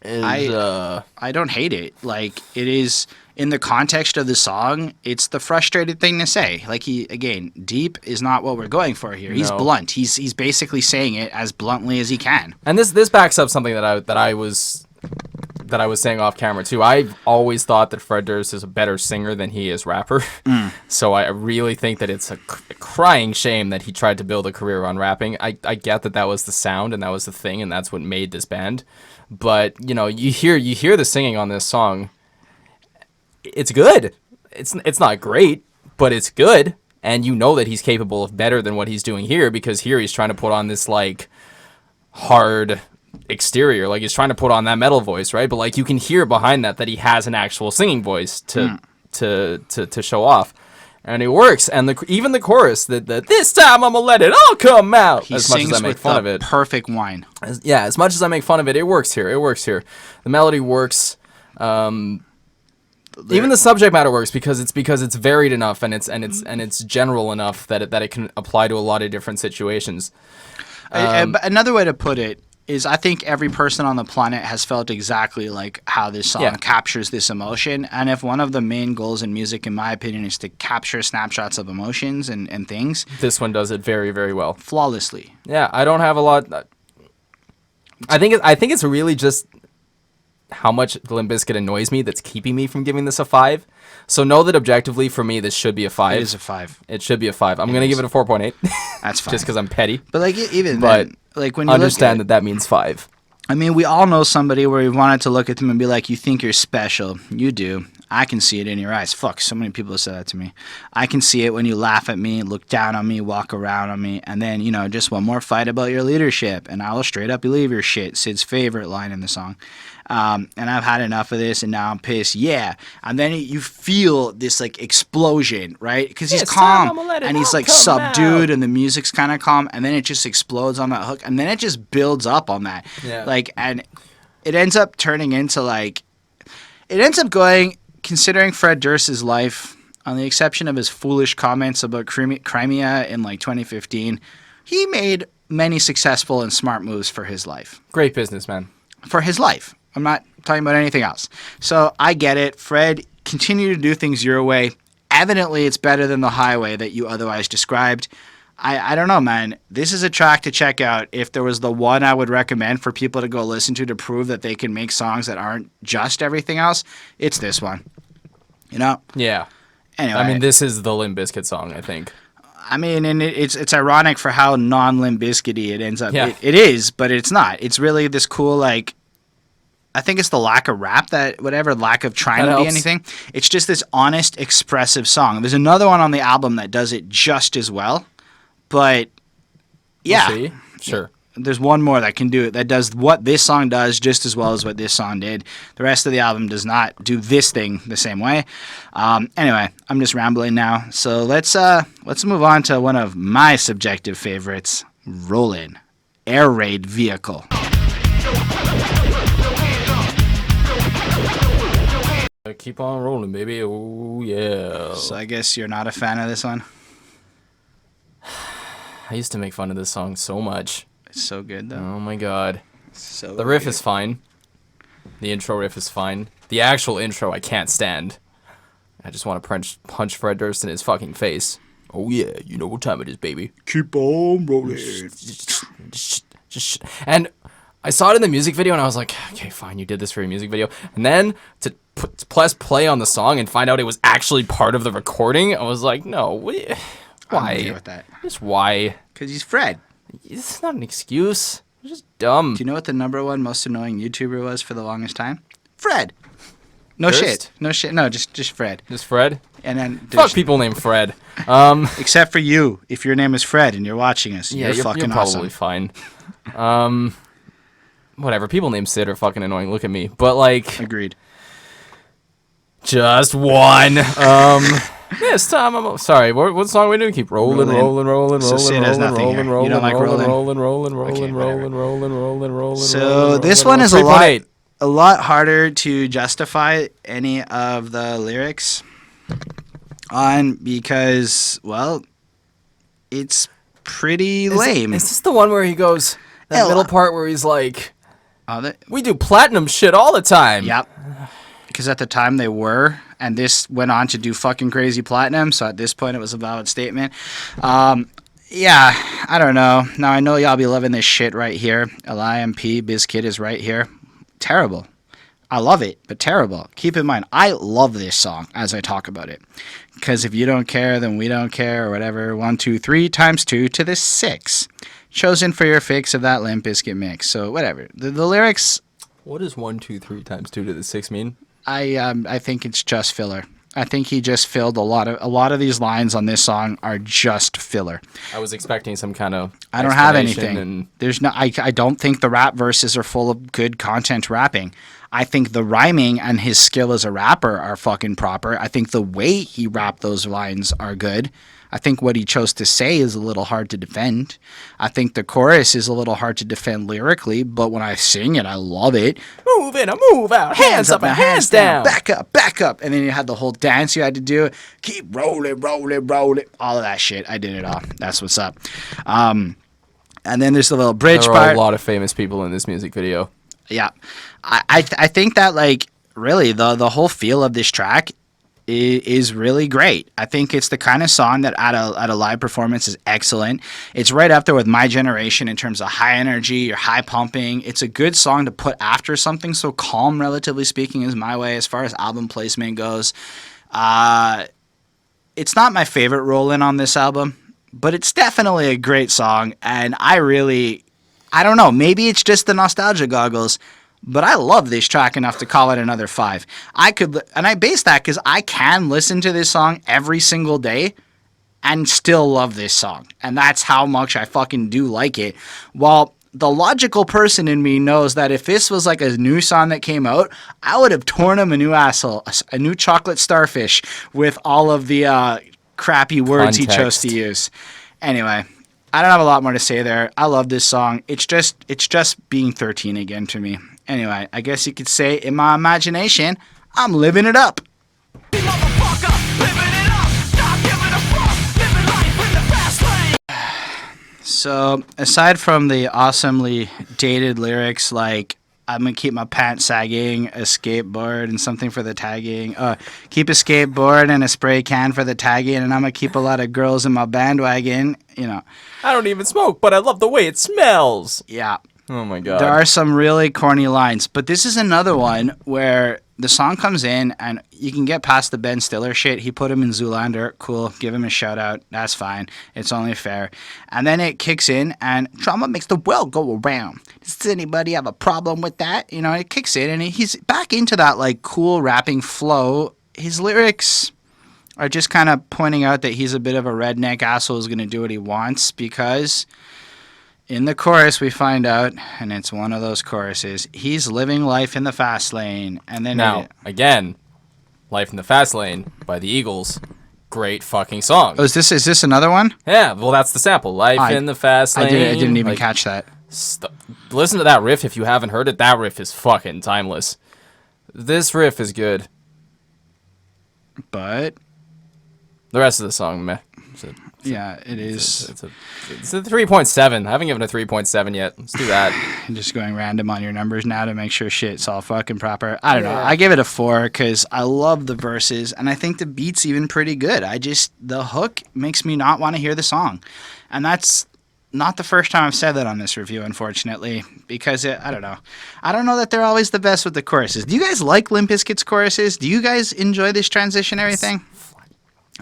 I don't hate it. Like, it is, in the context of the song, it's the frustrated thing to say. Like, deep is not what we're going for here. He's blunt. He's basically saying it as bluntly as he can. And this backs up something that I was saying off camera too. I've always thought that Fred Durst is a better singer than he is rapper. So I really think that it's a crying shame that he tried to build a career on rapping. I get that was the sound and that was the thing and that's what made this band. But, you know, you hear the singing on this song. It's good. It's not great, but it's good. And you know that he's capable of better than what he's doing here, because here he's trying to put on this like hard exterior, like he's trying to put on that metal voice, right? But like you can hear behind that he has an actual singing voice to show off. And it works, and even the chorus, that this time I'm gonna let it all come out. He sings with the perfect whine. As much as I make fun of it, it works here. The melody works. Even the subject matter works because it's varied enough and it's general enough that it can apply to a lot of different situations. Another way to put it is, I think every person on the planet has felt exactly like how this song captures this emotion. And if one of the main goals in music, in my opinion, is to capture snapshots of emotions and things, this one does it very, very well. Flawlessly. Yeah, I don't have a lot. I think it's really just how much Limp Bizkit annoys me that's keeping me from giving this a 5. So know that objectively for me this should be a 5. It is a 5. It should be a 5. I'm going to give it a 4.8. That's fine. Just because I'm petty. But like then, like when you understand that means 5. I mean, we all know somebody where we wanted to look at them and be like, you think you're special. You do. I can see it in your eyes. Fuck, so many people have said that to me. I can see it when you laugh at me, look down on me, walk around on me, and then, you know, just one more fight about your leadership, and I will straight up believe your shit. Syd's favorite line in the song. And I've had enough of this, and now I'm pissed. Yeah. And then you feel this, like, explosion, right? Because he's calm, and he's, like, subdued, and the music's kind of calm, and then it just explodes on that hook, and then it just builds up on that. Yeah. Like, and it ends up turning into, like, it ends up going, considering Fred Durst's life, on the exception of his foolish comments about Crimea in, like, 2015, he made many successful and smart moves for his life. Great businessman. For his life. I'm not talking about anything else. So I get it. Fred, continue to do things your way. Evidently, it's better than the highway that you otherwise described. I don't know, man. This is a track to check out. If there was the one I would recommend for people to go listen to prove that they can make songs that aren't just everything else, it's this one. You know? Yeah. Anyway. I mean, this is the Limp Bizkit song, I think. I mean, and it's ironic for how non-Limp Bizkit-y it ends up. Yeah. It is, but it's not. It's really this cool, like, I think it's the lack of rap lack of trying to be anything. It's just this honest, expressive song. There's another one on the album that does it just as well, but yeah. We'll see. Sure. There's one more that can do it, that does what this song does just as well as what this song did. The rest of the album does not do this thing the same way. Anyway, I'm just rambling now. So let's move on to one of my subjective favorites, Rollin, Air Raid Vehicle. Keep on rolling, baby. Oh, yeah. So I guess you're not a fan of this one? I used to make fun of this song so much. It's so good, though. Oh, my God. So the riff good. is fine. The intro riff is fine. The actual intro I can't stand. I just want to punch Fred Durst in his fucking face. Oh yeah, you know what time it is, baby. Keep on rolling. And I saw it in the music video, and I was like, okay, fine, you did this for a music video. And then to press play on the song and find out it was actually part of the recording, I was like, no, why? I'm okay with that. Just why? Because he's Fred. It's not an excuse. It's just dumb. Do you know what the number one most annoying YouTuber was for the longest time? Fred. No Durst? shit. No shit. No, just Fred. Just Fred? And then Fuck people named Fred. Except for you. If your name is Fred and you're watching us, you're fucking you're probably awesome. fine. Whatever. People named Sid are fucking annoying. Look at me. But like, Agreed. just one. This time I'm sorry. What song are we doing? Keep rolling. So Sid has nothing here. You don't like rolling? Okay, whatever. So this one is a lot harder to justify any of the lyrics on because, well, it's pretty lame. Is this the one where he goes, that middle part where he's like, Oh, we do platinum shit all the time. Yep. Because at the time they were, and this went on to do fucking crazy platinum, so at this point it was a valid statement. Yeah, I don't know. Now I know y'all be loving this shit right here. Limp Bizkit is right here. Terrible. I love it, but terrible. Keep in mind, I love this song as I talk about it. Because if you don't care, then we don't care, or whatever. 1, 2, 3 times 2 to the 6. Chosen for your fix of that Limp Bizkit mix. So whatever. The lyrics... What does 1, 2, 3 times 2 to the 6 mean? I think it's just filler. I think he just filled a lot of these lines on this song are just filler. I was expecting some kind of I don't have anything. There's no I don't think the rap verses are full of good content rapping. I think the rhyming and his skill as a rapper are fucking proper. I think the way he rapped those lines are good. I think what he chose to say is a little hard to defend. I think the chorus is a little hard to defend lyrically, but when I sing it, I love it. Move in, move out, hands up and hands down. Back up. And then you had the whole dance you had to do. Keep rolling. All of that shit. I did it all. That's what's up. And then there's the little bridge part. There are a lot of famous people in this music video. Yeah. I think that, like, really, the whole feel of this track is really great. I think it's the kind of song that at a live performance is excellent. It's right up there with My Generation in terms of high energy or high pumping. It's a good song to put after something so calm, relatively speaking, is my way as far as album placement goes. It's not my favorite Rollin on this album, but it's definitely a great song, and I don't know, maybe it's just the nostalgia goggles, but I love this track enough to call it another 5. And I base that because I can listen to this song every single day and still love this song. And that's how much I fucking do like it. While the logical person in me knows that if this was like a new song that came out, I would have torn him a new asshole, a new Chocolate Starfish with all of the crappy words he chose to use. Anyway, I don't have a lot more to say there. I love this song. It's just being 13 again to me. Anyway, I guess you could say in my imagination, I'm living it up. So, aside from the awesomely dated lyrics like I'm going to keep my pants sagging, a skateboard and something for the tagging, keep a skateboard and a spray can for the tagging, and I'm going to keep a lot of girls in my bandwagon, you know. I don't even smoke, but I love the way it smells. Yeah. Oh my God. There are some really corny lines, but this is another one where the song comes in and you can get past the Ben Stiller shit. He put him in Zoolander. Cool. Give him a shout out. That's fine. It's only fair. And then it kicks in and drama makes the world go around. Does anybody have a problem with that? You know, it kicks in and he's back into that like cool rapping flow. His lyrics are just kind of pointing out that he's a bit of a redneck asshole who's going to do what he wants because in the chorus we find out, and it's one of those choruses, he's living life in the fast lane. And then now, again, Life in the Fast Lane by the Eagles. Great fucking song. Oh, is this another one? Yeah, well, that's the sample. Life in the Fast Lane. I didn't even catch that. Listen to that riff if you haven't heard it. That riff is fucking timeless. This riff is good. But the rest of the song, meh. Yeah, it is. It's a 3.7. I haven't given a 3.7 yet. Let's do that. I'm just going random on your numbers now to make sure shit's all fucking proper. I don't know. I give it a 4 because I love the verses and I think the beat's even pretty good. The hook makes me not want to hear the song. And that's not the first time I've said that on this review, unfortunately, because I don't know. I don't know that they're always the best with the choruses. Do you guys like Limp Bizkit's choruses? Do you guys enjoy this transitionary thing?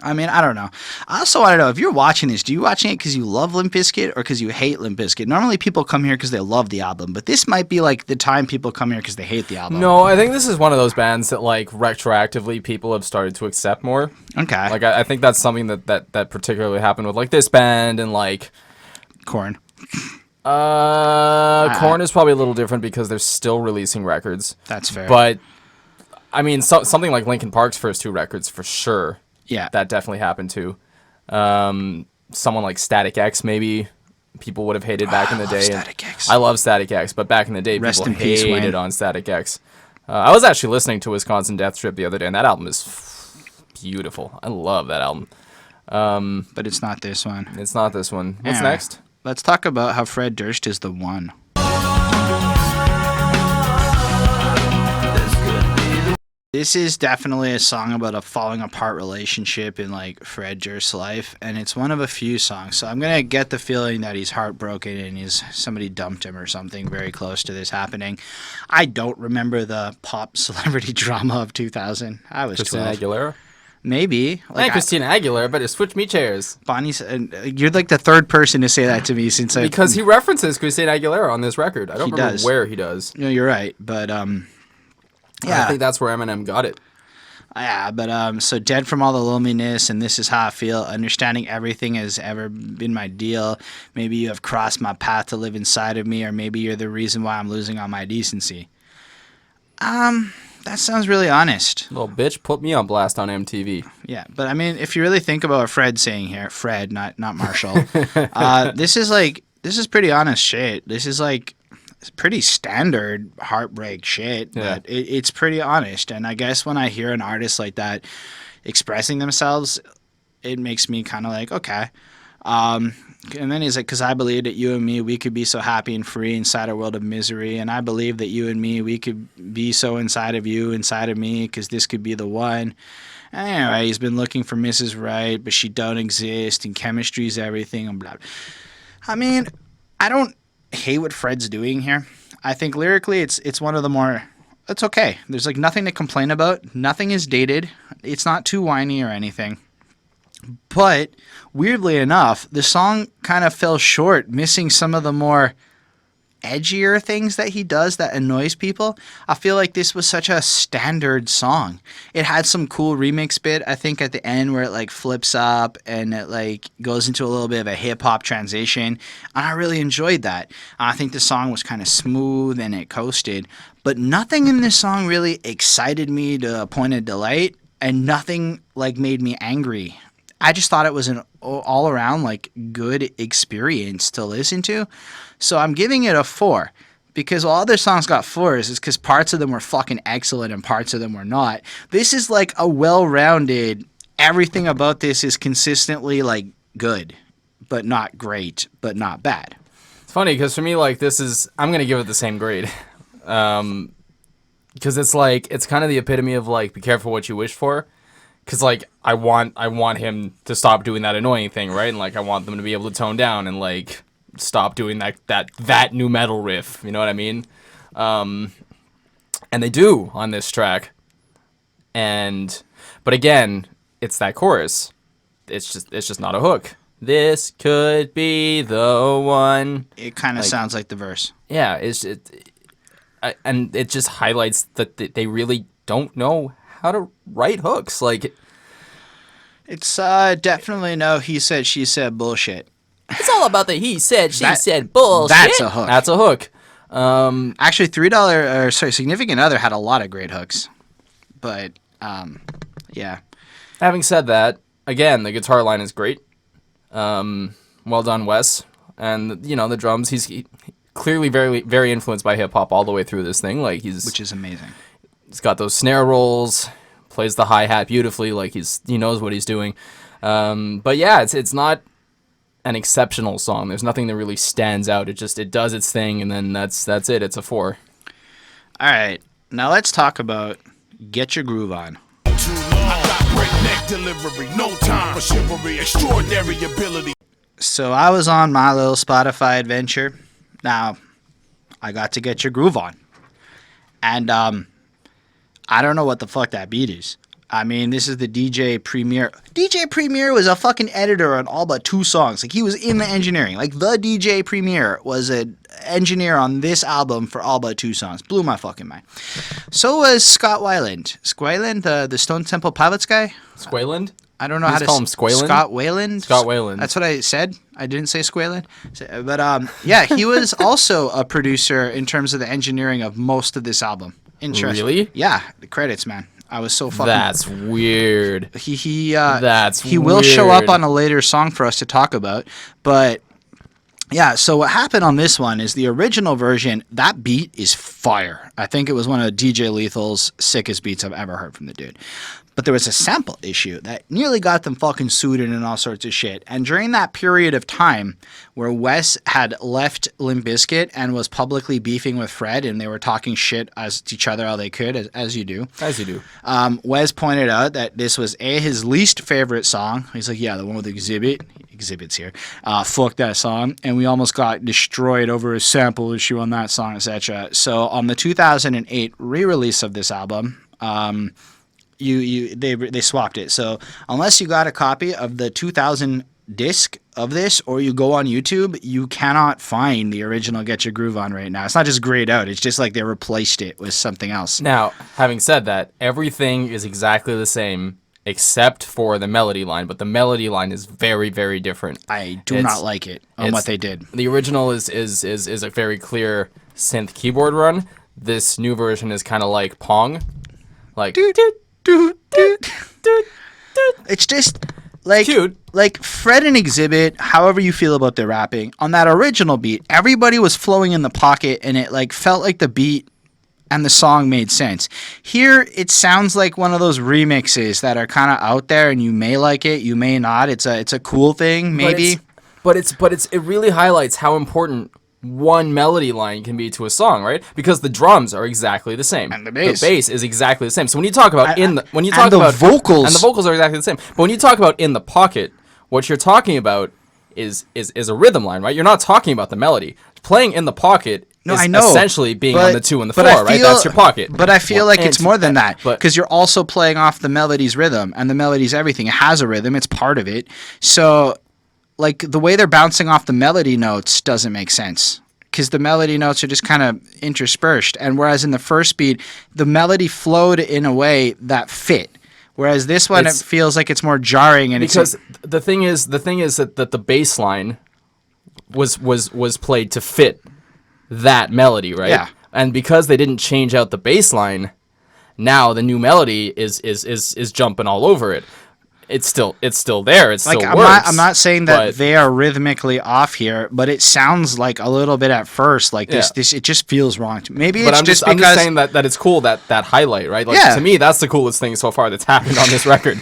I mean, I don't know. I also want to know, if you're watching this, do you watching it because you love Limp Bizkit or because you hate Limp Bizkit? Normally people come here because they love the album, but this might be like the time people come here because they hate the album. No, I think this is one of those bands that like retroactively people have started to accept more. Okay. Like I think that's something that particularly happened with like this band and like Korn. Korn is probably a little different because they're still releasing records. That's fair. But I mean, something like Linkin Park's first 2 records for sure. Yeah. That definitely happened too. Someone like Static X maybe people would have hated back in the day. Static X. I love Static X, but back in the day Rest people in peace, hated Wayne. on Static X. I was actually listening to Wisconsin Death Trip the other day, and that album is beautiful. I love that album. But it's not this one. It's not this one. What's Anyway, next? Let's talk about how Fred Durst is the one. This is definitely a song about a falling apart relationship in like Fred Durst's life, and it's one of a few songs. So I'm gonna get the feeling that he's heartbroken and somebody dumped him or something very close to this happening. I don't remember the pop celebrity drama of 2000. I was Christina 12. Aguilera? Maybe. Like Christina Aguilera, better switch me chairs. Bonnie's. You're like the third person to say that to me since Because he references Christina Aguilera on this record. I don't He remember does. where he does. No, you're right, but I think that's where Eminem got it. Yeah, but so dead from all the loneliness, and this is how I feel. Understanding everything has ever been my deal. Maybe you have crossed my path to live inside of me, or maybe you're the reason why I'm losing all my decency. That sounds really honest. Little bitch put me on blast on MTV. Yeah, but I mean, if you really think about what Fred's saying here, Fred, not Marshall. This is pretty honest shit. This is like pretty standard heartbreak shit, Yeah. but it's pretty honest. And I guess when I hear an artist like that expressing themselves, it makes me kind of like, okay. And then he's like, because I believe that you and me, we could be so happy and free inside a world of misery. And I believe that you and me, we could be so inside of you, inside of me, because this could be the one. Anyway, he's been looking for Mrs. Right, but she don't exist, and chemistry's everything, and blah, blah. I mean, I don't hate what Fred's doing here. I think lyrically it's one of the more, it's okay. There's like nothing to complain about. Nothing is dated. It's not too whiny or anything. But weirdly enough, the song kind of fell short, missing some of the more edgier things that he does that annoys people. I feel like this was such a standard song. It had some cool remix bit, I think, at the end where it like flips up and it like goes into a little bit of a hip hop transition. And I really enjoyed that. I think the song was kind of smooth and it coasted, but nothing in this song really excited me to a point of delight, and nothing like made me angry. I just thought it was an all around like good experience to listen to. So I'm giving it a 4, because all other songs got 4s is because parts of them were fucking excellent and parts of them were not. This is like a well-rounded, everything about this is consistently like good, but not great, but not bad. It's funny because for me, like I'm gonna give it the same grade, because it's like it's kind of the epitome of like be careful what you wish for. Because, like, I want him to stop doing that annoying thing, right? And, like, I want them to be able to tone down and, like, stop doing that new metal riff. You know what I mean? And they do on this track. But again, it's that chorus. It's just not a hook. This could be the one. It kind of sounds like the verse. Yeah, and it just highlights that they really don't know how to write hooks. Like, it's definitely no he said, she said bullshit. it's all about the he said, she said bullshit. That's a hook. That's a hook. Actually, Significant Other had a lot of great hooks. But, yeah. Having said that, again, the guitar line is great. Well done, Wes. And, you know, the drums, he's clearly very, very influenced by hip-hop all the way through this thing. Like, Which is amazing. He's got those snare rolls, plays the hi-hat beautifully, like he knows what he's doing. But yeah, it's not an exceptional song. There's nothing that really stands out. It does its thing, and then that's it. It's a 4. All right, now let's talk about Get Your Groove On. Too long. I got breakneck delivery, no time for chivalry, extraordinary ability. So I was on my little Spotify adventure. Now, I got to Get Your Groove On. And I don't know what the fuck that beat is. I mean, this is the DJ Premier. DJ Premier was a fucking editor on all but 2 songs. Like, he was in the engineering. Like, the DJ Premier was an engineer on this album for all but 2 songs. Blew my fucking mind. So was Scott Weiland. Weiland, the Stone Temple Pilots guy? Squayland? I don't know how to call him Squayland? Scott Weiland? Scott Weiland. That's what I said. I didn't say Squayland. But yeah, he was also a producer in terms of the engineering of most of this album. Interesting. Really? Yeah, the credits, man. I was so fucking. That's weird. He will show up on a later song for us to talk about, but yeah. So what happened on this one is the original version. That beat is fire. I think it was one of DJ Lethal's sickest beats I've ever heard from the dude. But there was a sample issue that nearly got them fucking sued and all sorts of shit. And during that period of time where Wes had left Limp Bizkit and was publicly beefing with Fred, and they were talking shit as to each other how they could, as you do. As you do. Wes pointed out that this was his least favorite song. He's like, yeah, the one with Xzibit. Xzibit's here. Fuck that song. And we almost got destroyed over a sample issue on that song, etc. So on the 2008 re-release of this album, they swapped it. So unless you got a copy of the 2000 disc of this, or you go on YouTube, you cannot find the original Get Your Groove On right now. It's not just grayed out. It's just like they replaced it with something else. Now, having said that, everything is exactly the same except for the melody line, but the melody line is very, very different. I do not like it on what they did. The original is a very clear synth keyboard run. This new version is kind of like Pong. Like... It's just like cute. Like Fred and Xzibit, however you feel about their rapping, on that original beat, everybody was flowing in the pocket and it like felt like the beat and the song made sense. Here it sounds like one of those remixes that are kind of out there and you may like it, you may not. It's a cool thing, maybe. But it really highlights how important one melody line can be to a song, right? Because the drums are exactly the same, and the bass is exactly the same. So when you talk about vocals, and the vocals are exactly the same. But when you talk about in the pocket, what you're talking about is a rhythm line, right? You're not talking about the melody. Playing in the pocket is essentially being on the 2 and the 4, right? That's your pocket. But I feel like it's more than that, because you're also playing off the melody's rhythm, and the melody's everything. It has a rhythm. It's part of it. So like the way they're bouncing off the melody notes doesn't make sense, because the melody notes are just kind of interspersed. And whereas in the first beat, the melody flowed in a way that fit. Whereas this one, it feels like it's more jarring. And because the thing is that the bass line was played to fit that melody, right? Yeah. And because they didn't change out the bass line, now the new melody is jumping all over it. It's still there. It still works. I'm not saying that they are rhymically off here, but it sounds like a little bit at first like this. It just feels wrong to me. Maybe it's just because I'm just saying that it's cool that highlight, right? Like to me, that's the coolest thing so far that's happened on this record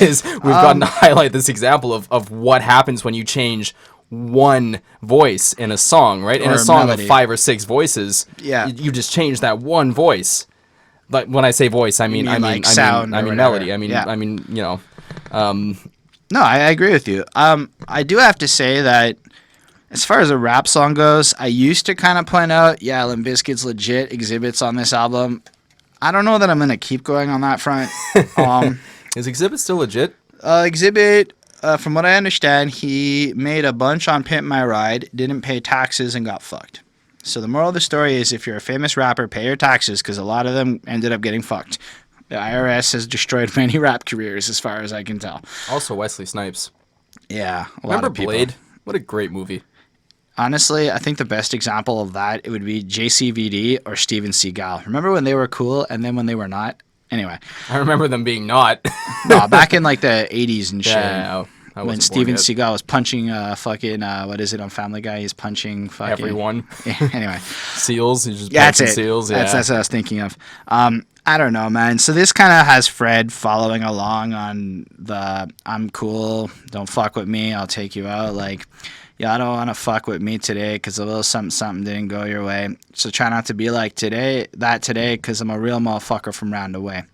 is we've gotten to highlight this example of what happens when you change one voice in a song, right? In a song of 5 or 6 voices, you just change that one voice. But when I say voice, I mean sound. I mean melody. I mean you know. No, I agree with you. I do have to say that as far as a rap song goes, I used to kind of point out, Limp Bizkit's legit, Xzibit's on this album. I don't know that I'm going to keep going on that front. Is Xzibit still legit? Xzibit, from what I understand, he made a bunch on Pimp My Ride, didn't pay taxes, and got fucked. So the moral of the story is if you're a famous rapper, pay your taxes, because a lot of them ended up getting fucked. The IRS has destroyed many rap careers, as far as I can tell. Also, Wesley Snipes. Yeah, remember Blade? What a great movie. Honestly, I think the best example of that, it would be JCVD or Steven Seagal. Remember when they were cool and then when they were not? Anyway. I remember them being not. No, back in like the 80s and shit. Yeah. I when wasn't Steven born yet. Seagal was punching fucking what is it on Family Guy? He's punching fucking Everyone. Anyway, Seals. He's just yeah, that's punching it. seals. Yeah. That's what I was thinking of. I don't know, man. So this kind of has Fred following along on the "I'm cool, don't fuck with me, I'll take you out." Like, y'all don't want to fuck with me today because a little something didn't go your way. So try not to be like today, because I'm a real motherfucker from round away.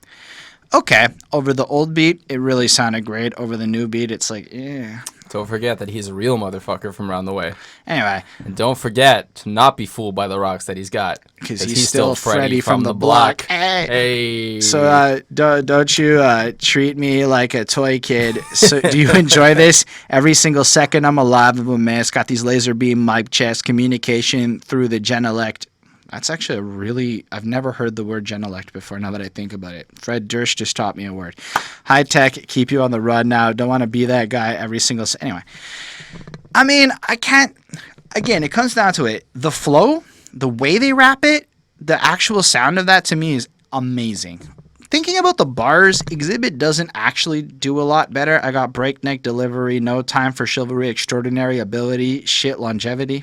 Okay, over the old beat, it really sounded great. Over the new beat, it's like, yeah. Don't forget that he's a real motherfucker from around the way. Anyway, And don't forget to not be fooled by the rocks that he's got. because he's still Freddy from the block. Hey. So don't you treat me like a toy kid. So do you enjoy this? Every single second I'm alive of a man. It's got these laser beam mic chest communication through the Genelect. That's actually I've never heard the word Genelect before now that I think about it. Fred Durst just taught me a word. High tech, keep you on the run now. Don't want to be that guy every single... Anyway. I mean, I can't... Again, it comes down to it. The flow, the way they rap it, the actual sound of that to me is amazing. Thinking about the bars, Xzibit doesn't actually do a lot better. I got breakneck delivery, no time for chivalry, extraordinary ability, shit longevity.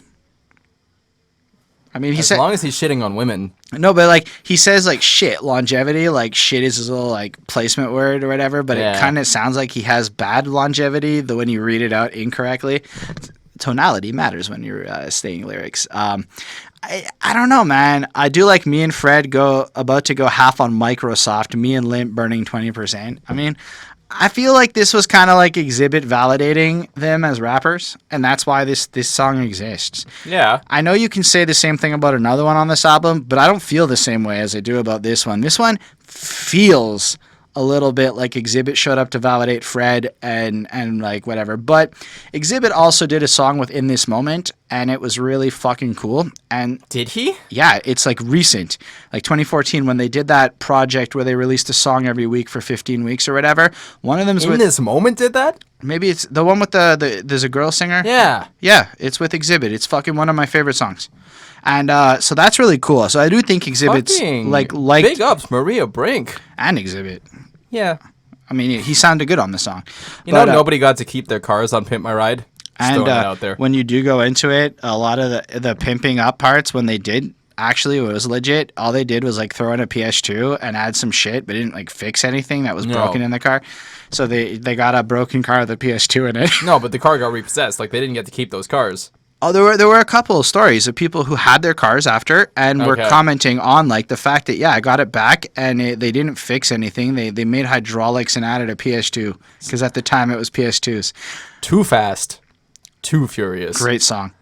I mean, As long as he's shitting on women. No, but like he says like shit longevity, like shit is his little like placement word or whatever, but it kind of sounds like he has bad longevity when you read it out incorrectly. Tonality matters when you're saying lyrics. I don't know, man. I do like me and Fred about to go half on Microsoft, me and Limp burning 20%. I mean, I feel like this was kind of like Xzibit validating them as rappers, and that's why this song exists. Yeah. I know you can say the same thing about another one on this album, but I don't feel the same way as I do about this one. This one feels a little bit like Xzibit showed up to validate Fred and like whatever. But Xzibit also did a song with In This Moment, and it was really fucking cool. And Did he? yeah, it's like recent, like 2014 when they did that project where they released a song every week for 15 weeks or whatever. One of them's In with This Moment did that? maybe it's the one with the there's a girl singer. Yeah. Yeah, it's with Xzibit. It's fucking one of my favorite songs. And so that's really cool. So I do think Xzibit's Fucking like big ups, Maria Brink. and Xzibit. Yeah. I mean, he sounded good on the song. You know, nobody got to keep their cars on Pimp My Ride. Just And throwing it out there. when you do go into it, a lot of the pimping up parts, when they did, actually, it was legit. All they did was like throw in a PS2 and add some shit, but didn't like fix anything that was broken in the car. So they got a broken car with a PS2 in it. No, but the car got repossessed. Like, they didn't get to keep those cars. Oh, there were a couple of stories of people who had their cars after and were commenting on like the fact that I got it back and they didn't fix anything. They made hydraulics and added a PS2 because at the time it was PS2s. Too Fast, Too Furious. Great song.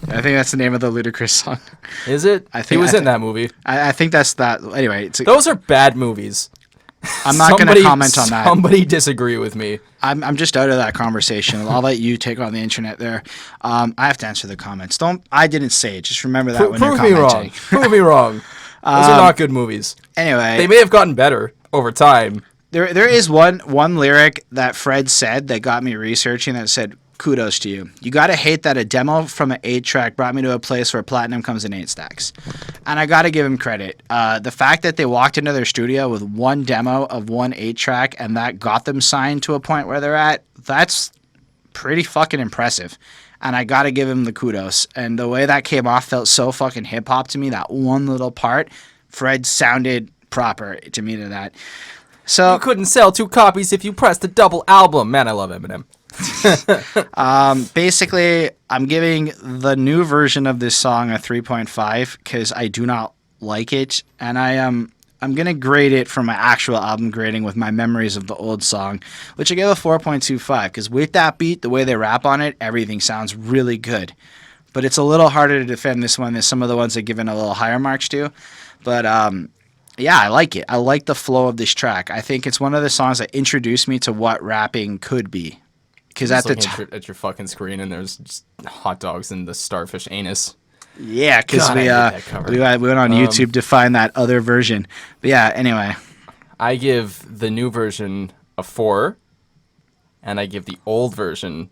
I think that's the name of the Ludacris song. Is it? I think he was in that movie. I think that's that. Anyway, Those are bad movies. I'm not going to comment on that. Somebody disagree with me. I'm just out of that conversation. I'll let you take on the internet there. I have to answer the comments. I didn't say it. Just remember that when you're commenting. Prove me wrong. Those are not good movies. Anyway, They may have gotten better over time. there is one lyric that Fred said that got me researching that said, "Kudos to you. You gotta hate that a demo from an 8-track brought me to a place where platinum comes in 8 stacks." And I gotta give him credit. The fact that they walked into their studio with one demo of one 8-track and that got them signed to a point where they're at, that's pretty fucking impressive. And I gotta give him the kudos. And the way that came off felt so fucking hip hop to me. That one little part, Fred sounded proper to me to that. So You couldn't sell 2 copies if you pressed a double album. Man, I love Eminem. basically, I'm giving the new version of this song a 3.5 because I do not like it, and I'm gonna grade it from my actual album grading with my memories of the old song, which I gave a 4.25 because with that beat, the way they rap on it, everything sounds really good. But it's a little harder to defend this one than some of the ones I've given a little higher marks to. But yeah, I like it. I like the flow of this track. I think it's one of the songs that introduced me to what rapping could be. Because at the time, at your fucking screen, and there's just hot dogs and the starfish anus. yeah, because God, I hate that cover. we went on YouTube to find that other version. But yeah, anyway, I give the new version a 4, and I give the old version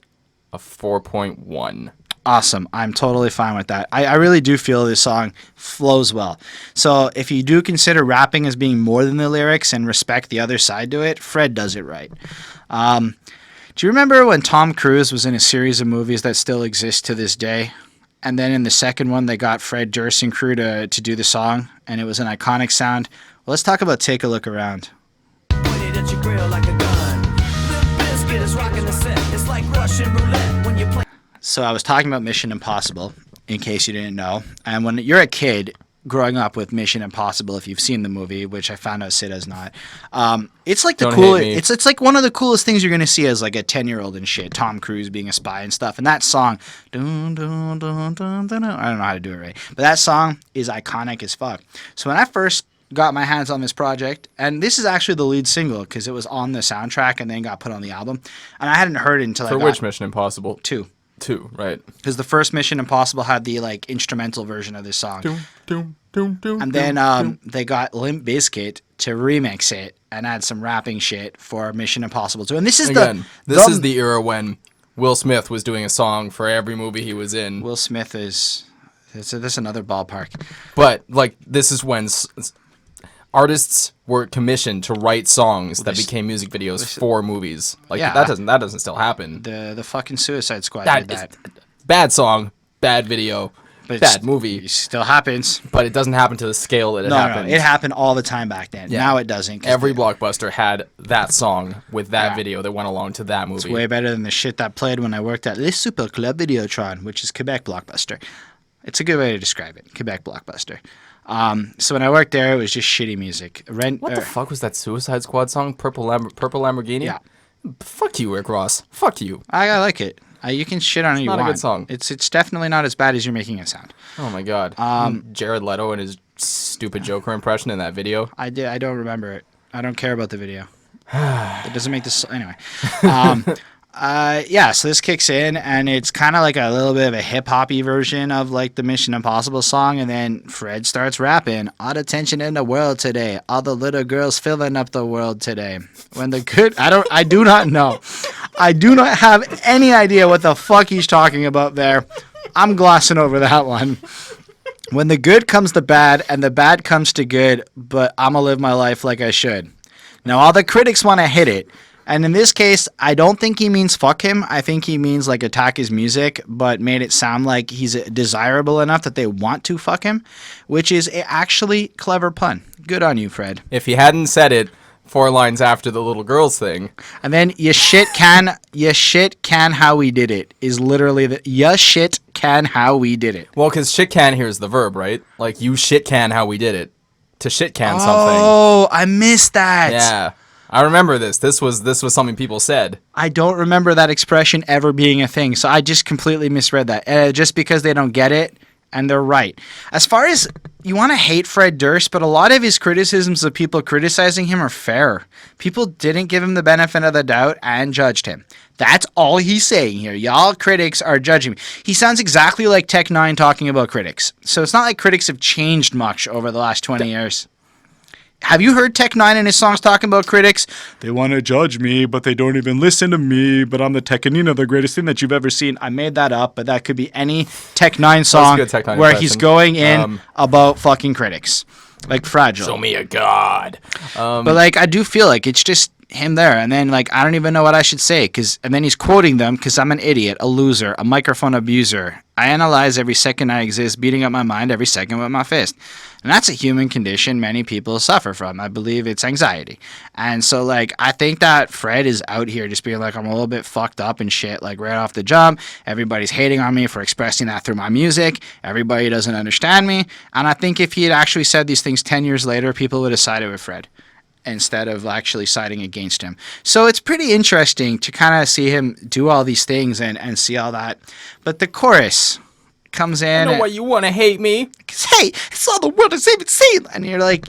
a 4.1. awesome. I'm totally fine with that. I really do feel this song flows well. So if you do consider rapping as being more than the lyrics and respect the other side to it, Fred does it right. Do you remember when Tom Cruise was in a series of movies that still exist to this day? And then in the second one, they got Fred Durst and crew to do the song, and it was an iconic sound. Well, let's talk about Take a Look Around. Pointed at your grill like a gun. Limp Bizkit is rocking the set. It's like Russian roulette when you play. So I was talking about Mission Impossible, in case you didn't know. And when you're a kid growing up with Mission Impossible, if you've seen the movie, which I found out Sid has not, it's like the Don't cool. hate me. It's like one of the coolest things you're gonna see as like a 10-year-old and shit. Tom Cruise being a spy and stuff. And that song, dun, dun, dun, dun, dun, dun, I don't know how to do it right, but that song is iconic as fuck. So when I first got my hands on this project, and this is actually the lead single because it was on the soundtrack and then got put on the album, and I hadn't heard it until For I got which Mission Impossible? 2. 2, right. Because the first Mission Impossible had the like instrumental version of this song. And then they got Limp Bizkit to remix it and add some rapping shit for Mission Impossible 2. And this is this is the era when Will Smith was doing a song for every movie he was in. Will Smith is this another ballpark. But like this is when artists were commissioned to write songs that became music videos for movies. Like Yeah. that doesn't still happen. The fucking Suicide Squad That did is that. bad song, bad video, But bad movie. It still happens. But it doesn't happen to the scale that it No, happened. it happened all the time back then. Yeah. Now it doesn't. 'Cause Every blockbuster had that song with that Yeah. video that went along to that movie. it's way better than the shit that played when I worked at Les Super Club Videotron, which is Quebec Blockbuster. It's a good way to describe it. Quebec Blockbuster. So when I worked there, it was just shitty music. What the fuck was that Suicide Squad song? Purple Lamborghini? Yeah. Fuck you, Rick Ross. Fuck you. I like it. You can shit on it you not a want. good song. It's definitely not as bad as you're making it sound. Oh my god. Jared Leto and his stupid Joker impression in that video. I don't remember it. I don't care about the video. It doesn't make this anyway. Yeah, so this kicks in, and it's kind of like a little bit of a hip-hoppy version of like the Mission Impossible song, and then Fred starts rapping, all the tension in the world today, all the little girls filling up the world today. When the good, I do not know. I do not have any idea what the fuck he's talking about there. I'm glossing over that one. When the good comes to bad, and the bad comes to good, but I'ma live my life like I should. Now, all the critics want to hit it. And in this case, I don't think he means fuck him. I think he means like attack his music, but made it sound like he's desirable enough that they want to fuck him, which is a actually clever pun. Good on you, Fred. If he hadn't said it 4 lines after the little girls thing. And then you shit can how we did it is literally the ya shit can how we did it. Well, because shit can here is the verb, right? Like you shit can how we did it. To shit can something. Oh, I missed that. Yeah. I remember this. This was something people said. I don't remember that expression ever being a thing, so I just completely misread that. Just because they don't get it, and they're right. As far as you want to hate Fred Durst, but a lot of his criticisms of people criticizing him are fair. People didn't give him the benefit of the doubt and judged him. That's all he's saying here. Y'all critics are judging me. He sounds exactly like Tech Nine talking about critics. So it's not like critics have changed much over the last 20 years. Have you heard Tech Nine in his songs talking about critics? They want to judge me, but they don't even listen to me. But I'm the Tekanina, the greatest thing that you've ever seen. I made that up, but that could be any Tech Nine song good Tech Nine where impression. he's going in about fucking critics. Like Fragile. Show me a god. But like I do feel like it's just him there, and then like I don't even know what I should say, and then he's quoting them because I'm an idiot, a loser, a microphone abuser. I analyze every second I exist, beating up my mind every second with my fist. And that's a human condition many people suffer from. I believe it's anxiety. And so, like, I think that Fred is out here just being like, I'm a little bit fucked up and shit, like, right off the jump. Everybody's hating on me for expressing that through my music. Everybody doesn't understand me. And I think if he had actually said these things 10 years later, people would have sided with Fred instead of actually siding against him. So it's pretty interesting to kind of see him do all these things and see all that. But the chorus comes in. I know why you want to hate me. Because, hey, it's all the world has even seen. And you're like,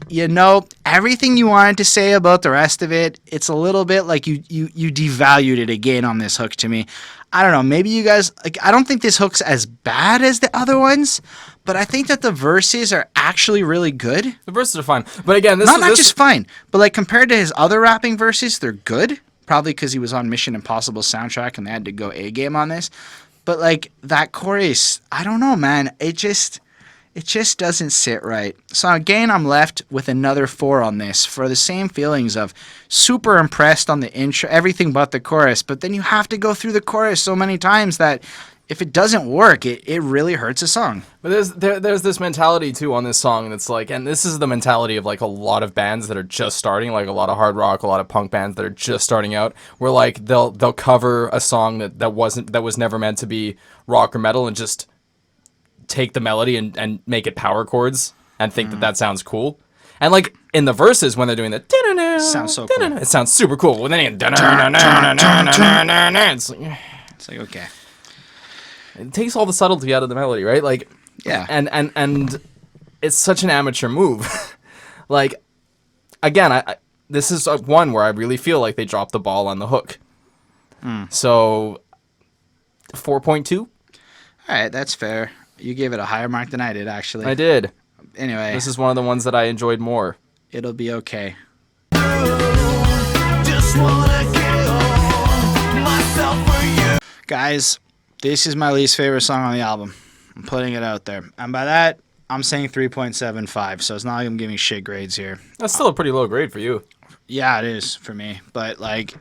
everything you wanted to say about the rest of it, it's a little bit like you devalued it again on this hook to me. I don't know. Maybe you guys, like, I don't think this hook's as bad as the other ones, but I think that the verses are actually really good. The verses are fine. But again, Not just fine, but like compared to his other rapping verses, they're good. Probably because he was on Mission Impossible soundtrack and they had to go A game on this. But like that chorus, I don't know, man. It's it just doesn't sit right. So again, I'm left with another 4 on this for the same feelings of super impressed on the intro, everything but the chorus. But then you have to go through the chorus so many times that if it doesn't work, it really hurts a song. But there's this mentality too on this song that's like, and this is the mentality of like a lot of bands that are just starting, like a lot of hard rock, a lot of punk bands that are just starting out, where like they'll cover a song that was never meant to be rock or metal and just take the melody and make it power chords and think that sounds cool. And like in the verses when they're doing the Sounds so cool. it sounds super cool. When they it's like okay. It takes all the subtlety out of the melody, right? Like, yeah. And it's such an amateur move. Like, again, I this is one where I really feel like they dropped the ball on the hook. So, 4.2. All right, that's fair. You gave it a higher mark than I did, actually. I did. Anyway, This is one of the ones that I enjoyed more. it'll be okay. Just wanna kill myself for you. Guys, this is my least favorite song on the album. I'm putting it out there. And by that, I'm saying 3.75, so it's not like I'm giving shit grades here. That's still a pretty low grade for you. Yeah, it is for me. But, like,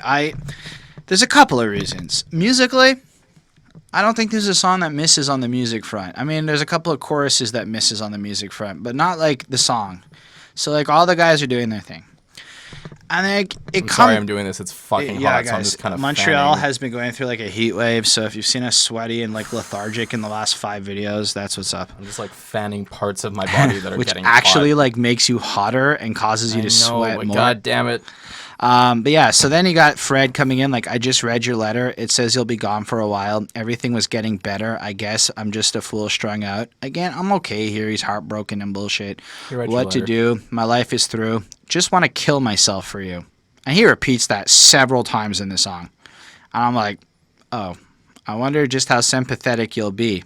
there's a couple of reasons. Musically, I don't think there's a song that misses on the music front. I mean, there's a couple of choruses that misses on the music front, but not, like, the song. So, like, all the guys are doing their thing. And like I'm sorry I'm doing this. It's fucking hot, guys, so I'm just kind of Montreal fanning. has been going through like a heat wave, so if you've seen us sweaty and like lethargic in the last 5 videos, that's what's up. I'm just like fanning parts of my body that are Which getting actually hot. like makes you hotter and causes you to sweat but more. God damn it. But yeah, so then you got Fred coming in like, I just read your letter. It says you'll be gone for a while. Everything was getting better. I guess I'm just a fool strung out. Again, I'm okay here. He's heartbroken and bullshit. You read your What to letter. do? My life is through. Just want to kill myself for you. And he repeats that several times in the song. And I'm like, oh, I wonder just how sympathetic you'll be.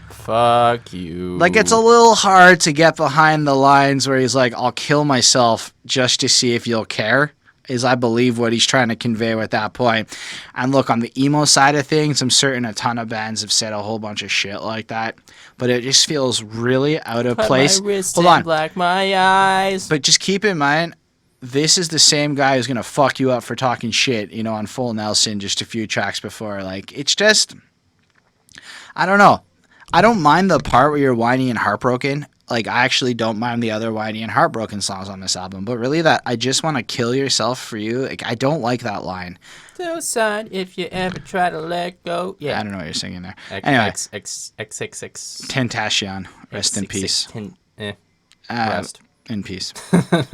Fuck you. Like, it's a little hard to get behind the lines where he's like, I'll kill myself just to see if you'll care, is I believe what he's trying to convey with that point. And look, on the emo side of things, I'm certain a ton of bands have said a whole bunch of shit like that. But it just feels really out of place. Hold on. Black my eyes. But just keep in mind, this is the same guy who's going to fuck you up for talking shit, you know, on Full Nelson just a few tracks before. Like, it's just, I don't know. I don't mind the part where you're whiny and heartbroken. Like, I actually don't mind the other whiny and heartbroken songs on this album. But really that I just want to kill yourself for you, like, I don't like that line. Suicide if you ever try to let go. Yeah. I don't know what you're singing there. Anyway, X6. Tentacion, rest in peace. Rest. In peace.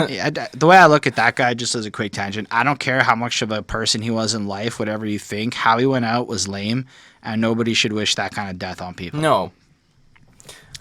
Yeah, the way I look at that guy, just as a quick tangent, I don't care how much of a person he was in life, whatever you think, how he went out was lame, and nobody should wish that kind of death on people. No.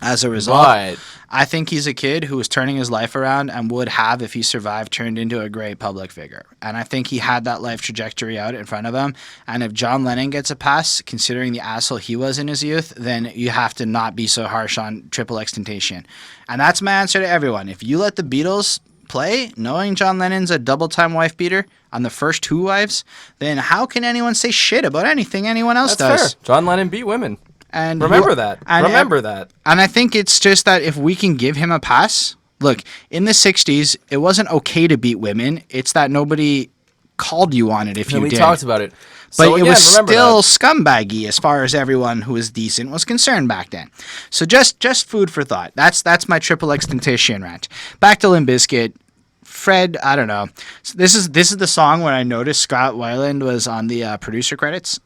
As a result, But I think he's a kid who was turning his life around and would have, if he survived, turned into a great public figure. And I think he had that life trajectory out in front of him. And if John Lennon gets a pass, considering the asshole he was in his youth, then you have to not be so harsh on Triple X Temptation. And that's my answer to everyone. If you let the Beatles play, knowing John Lennon's a double-time wife beater on the first 2 wives, then how can anyone say shit about anything anyone else that's does? fair. John Lennon beat women. And Remember that. And Remember that. And I think it's just that if we can give him a pass, look, in the 60s, it wasn't okay to beat women. It's that nobody called you on it if you We did. talked about it. But So it again, was remember still that. scumbaggy as far as everyone who was decent was concerned back then. So just food for thought. That's my Triple X Temptation rant. Back to Limp Bizkit. Fred, I don't know. So this is the song where I noticed Scott Weiland was on the producer credits.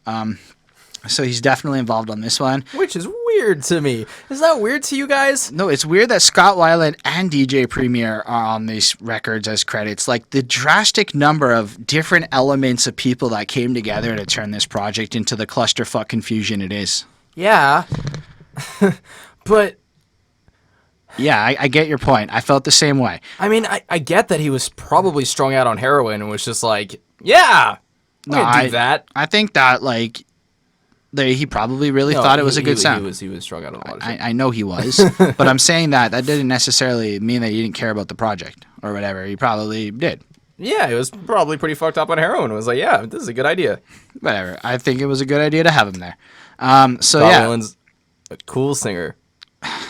So he's definitely involved on this one. Which is weird to me. Is that weird to you guys? No, it's weird that Scott Weiland and DJ Premier are on these records as credits. Like, the drastic number of different elements of people that came together to turn this project into the clusterfuck confusion it is. Yeah. But Yeah, I get your point. I felt the same way. I mean, I get that he was probably strung out on heroin and was just like, yeah, I'm gonna do that. I think that, like, he probably really thought it was a good sound. He was strung out on a lot of shit. I know he was, but I'm saying that didn't necessarily mean that he didn't care about the project or whatever. He probably did. Yeah, he was probably pretty fucked up on heroin. It was like, yeah, this is a good idea. Whatever. I think it was a good idea to have him there. So Bob yeah. Dylan's a cool singer.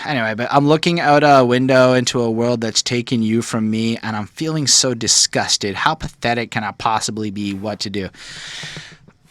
anyway, but I'm looking out a window into a world that's taken you from me, and I'm feeling so disgusted. How pathetic can I possibly be? What to do?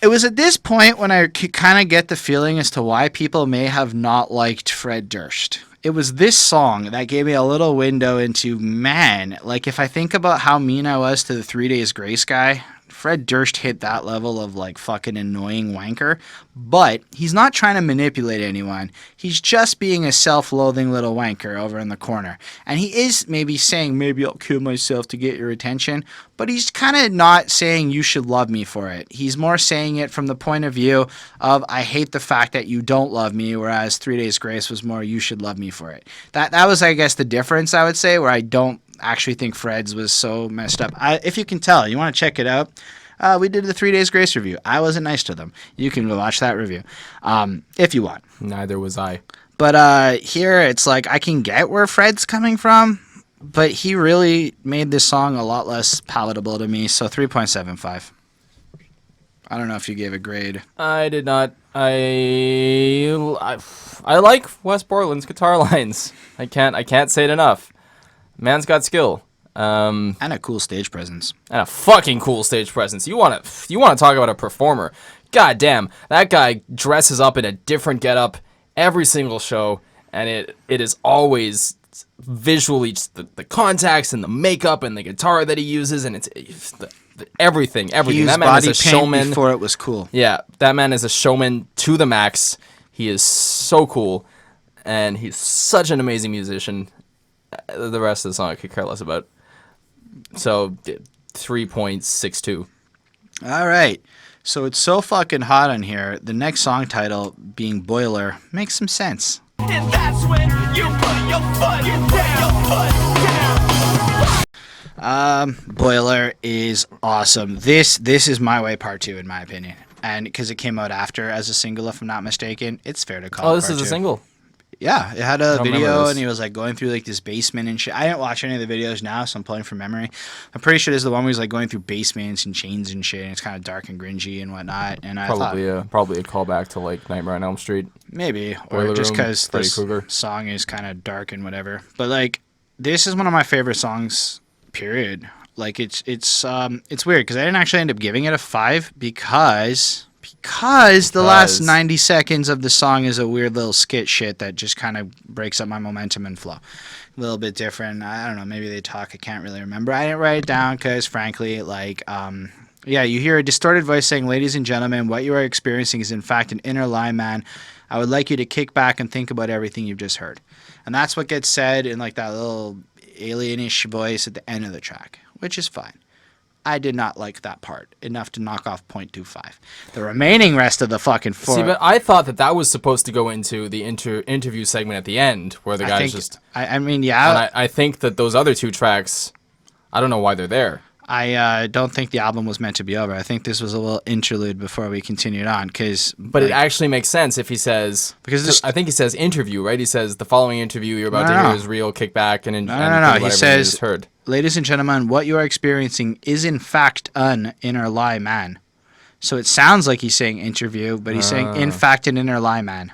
It was at this point when I could kind of get the feeling as to why people may have not liked Fred Durst. It was this song that gave me a little window into, man, like if I think about how mean I was to the 3 Days Grace guy, Fred Durst hit that level of like fucking annoying wanker, but he's not trying to manipulate anyone. He's just being a self-loathing little wanker over in the corner. And he is maybe saying, maybe I'll kill myself to get your attention, but he's kind of not saying you should love me for it. He's more saying it from the point of view of I hate the fact that you don't love me, whereas 3 Days Grace was more you should love me for it. That was, I guess, the difference, I would say, where I don't actually think Fred's was so messed up. If you can tell, you want to check it out, we did the 3 Days Grace review. I wasn't nice to them. You can go watch that review if you want. Neither was I. But here it's like I can get where Fred's coming from, but he really made this song a lot less palatable to me. So 3.75. I don't know if you gave a grade. I did not. I like Wes Borland's guitar lines. I can't say it enough. Man's got skill. And a cool stage presence. And a fucking cool stage presence. You want to talk about a performer? God damn, that guy dresses up in a different getup every single show, and it is always visually just the contacts and the makeup and the guitar that he uses, and it's everything. He used that man body is a paint showman before it was cool. Yeah, that man is a showman to the max. He is so cool, and he's such an amazing musician. The rest of the song I could care less about. So 3.62. All right. So it's so fucking hot on here. The next song title being Boiler makes some sense. And that's when you put your foot down. Boiler is awesome. This is My Way Part 2 in my opinion. And because it came out after as a single, if I'm not mistaken, it's fair to call it Oh, this Part is a 2. single. Yeah, it had a don't remember video, this. and he was like going through like this basement and shit. I didn't watch any of the videos now, so I'm pulling from memory. I'm pretty sure this is the one where he's like going through basements and chains and shit, and it's kind of dark and grungy and whatnot. And I thought Probably a callback to like Nightmare on Elm Street. maybe, Boiler or just Room, because Freddy this Krueger. song is kind of dark and whatever. But like, this is one of my favorite songs. Period. Like it's weird because I didn't actually end up giving it a 5 because the last 90 seconds of the song is a weird little skit shit that just kind of breaks up my momentum and flow. A little bit different. I don't know. Maybe they talk. I can't really remember. I didn't write it down because, frankly, like, yeah, you hear a distorted voice saying, "Ladies and gentlemen, what you are experiencing is in fact an inner lie, man. I would like you to kick back and think about everything you've just heard." And that's what gets said in like that little alienish voice at the end of the track, which is fine. I did not like that part enough to knock off 0.25. The remaining rest of the fucking four. See, but I thought that was supposed to go into the interview segment at the end, where the guy's just. I mean, yeah. And I think that those other two tracks, I don't know why they're there. I don't think the album was meant to be over. I think this was a little interlude before we continued on, But it actually makes sense if he says, because I think he says interview, right? He says the following interview you're about to hear is real. Kick back and no. He says, heard. "Ladies and gentlemen, what you are experiencing is in fact an inner lie, man." So it sounds like he's saying interview, but he's saying in fact an inner lie, man.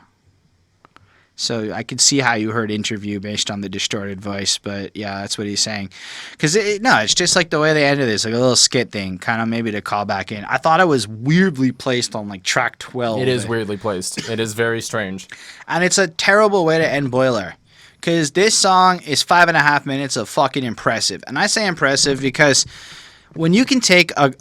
So I could see how you heard interview based on the distorted voice, but yeah, that's what he's saying. Because it's just like the way they ended this, like a little skit thing, kind of maybe to call back in. I thought it was weirdly placed on like track 12. It is weirdly placed. It is very strange. And it's a terrible way to end Boiler. Because this song is 5.5 minutes of fucking impressive. And I say impressive because when you can take a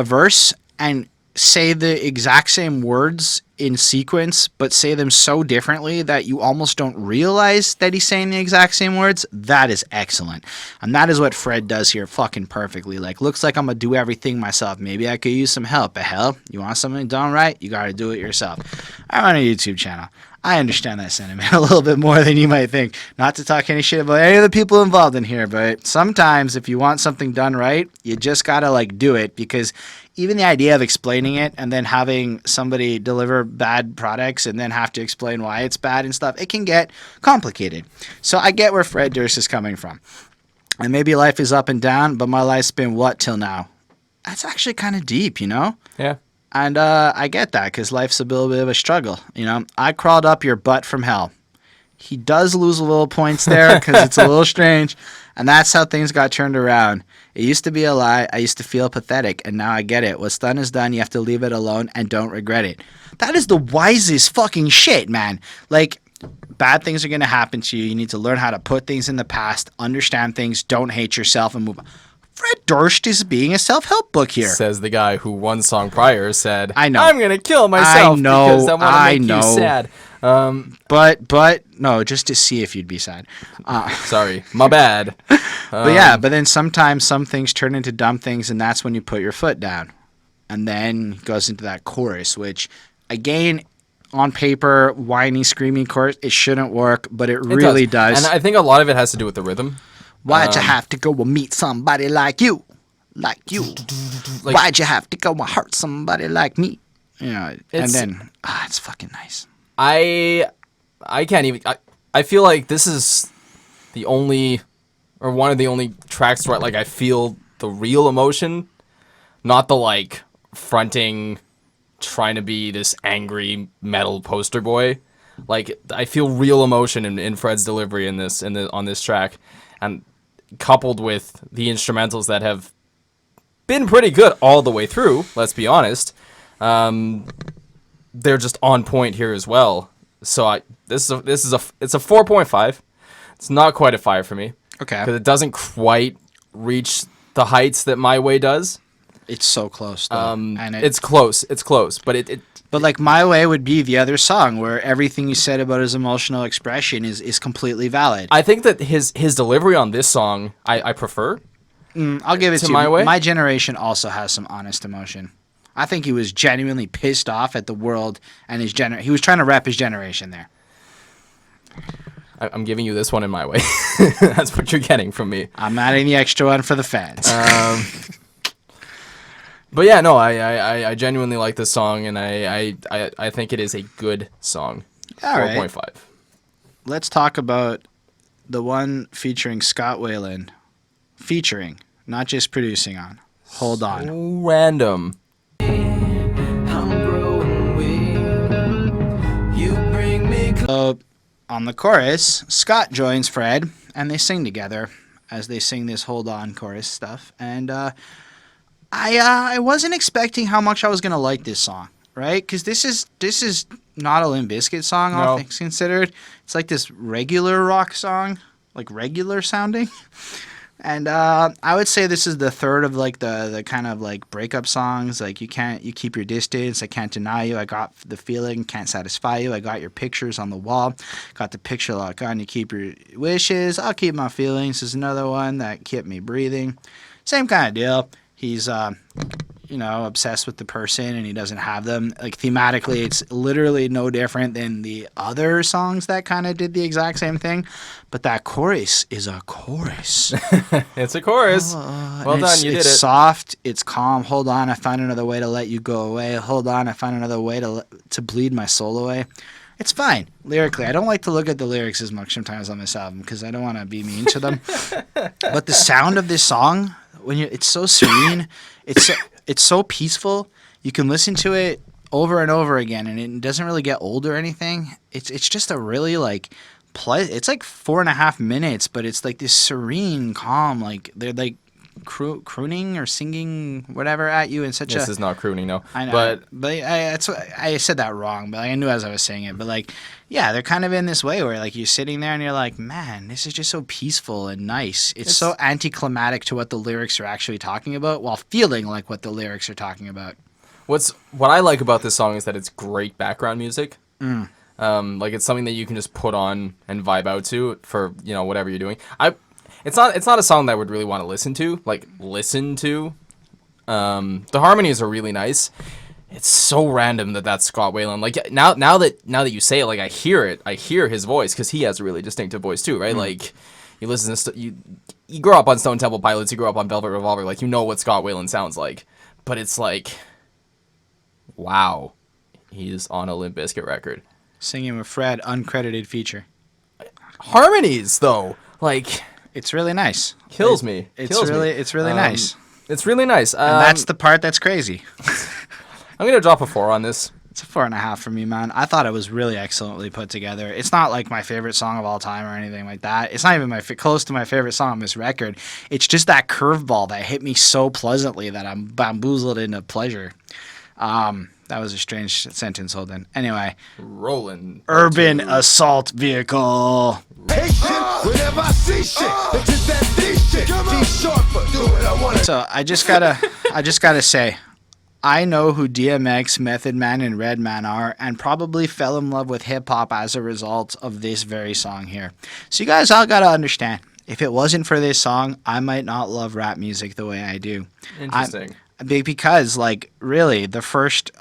verse and say the exact same words in sequence, but say them so differently that you almost don't realize that he's saying the exact same words, that is excellent. And that is what Fred does here fucking perfectly. Like, looks like I'm gonna do everything myself. Maybe I could use some help. But hell, you want something done right, you gotta do it yourself. I run a YouTube channel. I understand that sentiment a little bit more than you might think. Not to talk any shit about any of the people involved in here, but sometimes if you want something done right, you just gotta like do it, because even the idea of explaining it and then having somebody deliver bad products and then have to explain why it's bad and stuff, it can get complicated. So I get where Fred Durst is coming from. And maybe life is up and down, but my life's been what till now? That's actually kind of deep, you know? Yeah. And I get that, because life's a little bit of a struggle. You know, I crawled up your butt from hell. he does lose a little points there because it's a little strange. And that's how things got turned around. It used to be a lie. I used to feel pathetic, and now I get it. What's done is done. You have to leave it alone and don't regret it. That is the wisest fucking shit, man. Like, bad things are going to happen to you. You need to learn how to put things in the past, understand things, don't hate yourself, and move on. Fred Durst is being a self-help book here. Says the guy who one song prior said, I know. I'm going to kill myself because I want to make you sad. But no, just to see if you'd be sad. Sorry, my bad. But then sometimes some things turn into dumb things, and that's when you put your foot down. And then it goes into that chorus, which, again, on paper, whiny, screaming chorus, it shouldn't work, but it really does. And I think a lot of it has to do with the rhythm. Why'd you have to go and meet somebody like you? Like you. Why'd you have to go and hurt somebody like me? You know, and then, it's fucking nice. I can't even... I feel like this is the only... Or one of the only tracks where, like, I feel the real emotion. Not the, like, fronting, trying to be this angry metal poster boy. Like, I feel real emotion in Fred's delivery on this track. And coupled with the instrumentals that have been pretty good all the way through, let's be honest, they're just on point here as well. So it's a 4.5. It's not quite a 5 for me. Okay. Because it doesn't quite reach the heights that My Way does. It's so close, though. And it's close. It's close. But But like My Way would be the other song where everything you said about his emotional expression is completely valid. I think that his delivery on this song I prefer. I'll give it to you. My Way. My Generation also has some honest emotion. I think he was genuinely pissed off at the world and his he was trying to rep his generation there. I'm giving you this one in My Way. That's what you're getting from me. I'm adding the extra one for the fans. But yeah, no, I genuinely like this song, and I think it is a good song. All right. 4.5. Let's talk about the one featuring Scott Weiland. Featuring, not just producing on. Hold on. So random. I'm growing weak. You bring me So, on the chorus, Scott joins Fred, and they sing together as they sing this Hold On chorus stuff. And I wasn't expecting how much I was going to like this song, right? Because this is not a Limp Bizkit song, all things considered. It's like this regular rock song, like regular sounding. And I would say this is the third of like the kind of like breakup songs. Like you keep your distance. I can't deny you. I got the feeling. Can't satisfy you. I got your pictures on the wall. Got the picture lock on. You keep your wishes. I'll keep my feelings. Is another one that kept me breathing. Same kind of deal. He's obsessed with the person and he doesn't have them. Like thematically, it's literally no different than the other songs that kind of did the exact same thing. But that chorus is a chorus. It's a chorus. Well done, you did it. It's soft. It's calm. Hold on, I find another way to let you go away. Hold on, I find another way to bleed my soul away. It's fine lyrically. I don't like to look at the lyrics as much sometimes on this album because I don't want to be mean to them. But the sound of this song, it's so serene, it's so peaceful. You can listen to it over and over again, and it doesn't really get old or anything. It's just a really like it's like 4.5 minutes, but it's like this serene, calm. Like they're like crooning or singing whatever at you in such This is not crooning, no. I know, but I said that wrong, but I knew as I was saying it. But like, yeah, they're kind of in this way where like you're sitting there and you're like, man, this is just so peaceful and nice. It's so anticlimactic to what the lyrics are actually talking about, while feeling like what the lyrics are talking about. What I like about this song is that it's great background music. Like it's something that you can just put on and vibe out to for whatever you're doing. It's not a song that I would really want to listen to. The harmonies are really nice. It's so random that Scott Weiland. Like now that you say it, like I hear his voice because he has a really distinctive voice too, right? Like you listen to you grow up on Stone Temple Pilots, you grow up on Velvet Revolver, like you know what Scott Weiland sounds like. But it's like, wow, he's on a Limp Bizkit record. Singing with Fred, uncredited feature. Harmonies though, like it's really nice. Kills me. It's really nice. It's really nice. And that's the part that's crazy. I'm gonna drop a 4 on this. It's a 4.5 for me, man. I thought it was really excellently put together. It's not like my favorite song of all time or anything like that. It's not even close to my favorite song on this record. It's just that curveball that hit me so pleasantly that I'm bamboozled into pleasure. That was a strange sentence, Holden. Anyway, Rollin. urban assault vehicle. Whenever I see shit, it's just that D shit. G sharper, do what I want. So I just gotta say, I know who DMX, Method Man, and Redman are, and probably fell in love with hip hop as a result of this very song here. So you guys all gotta understand, if it wasn't for this song, I might not love rap music the way I do. Interesting. Because, like, really,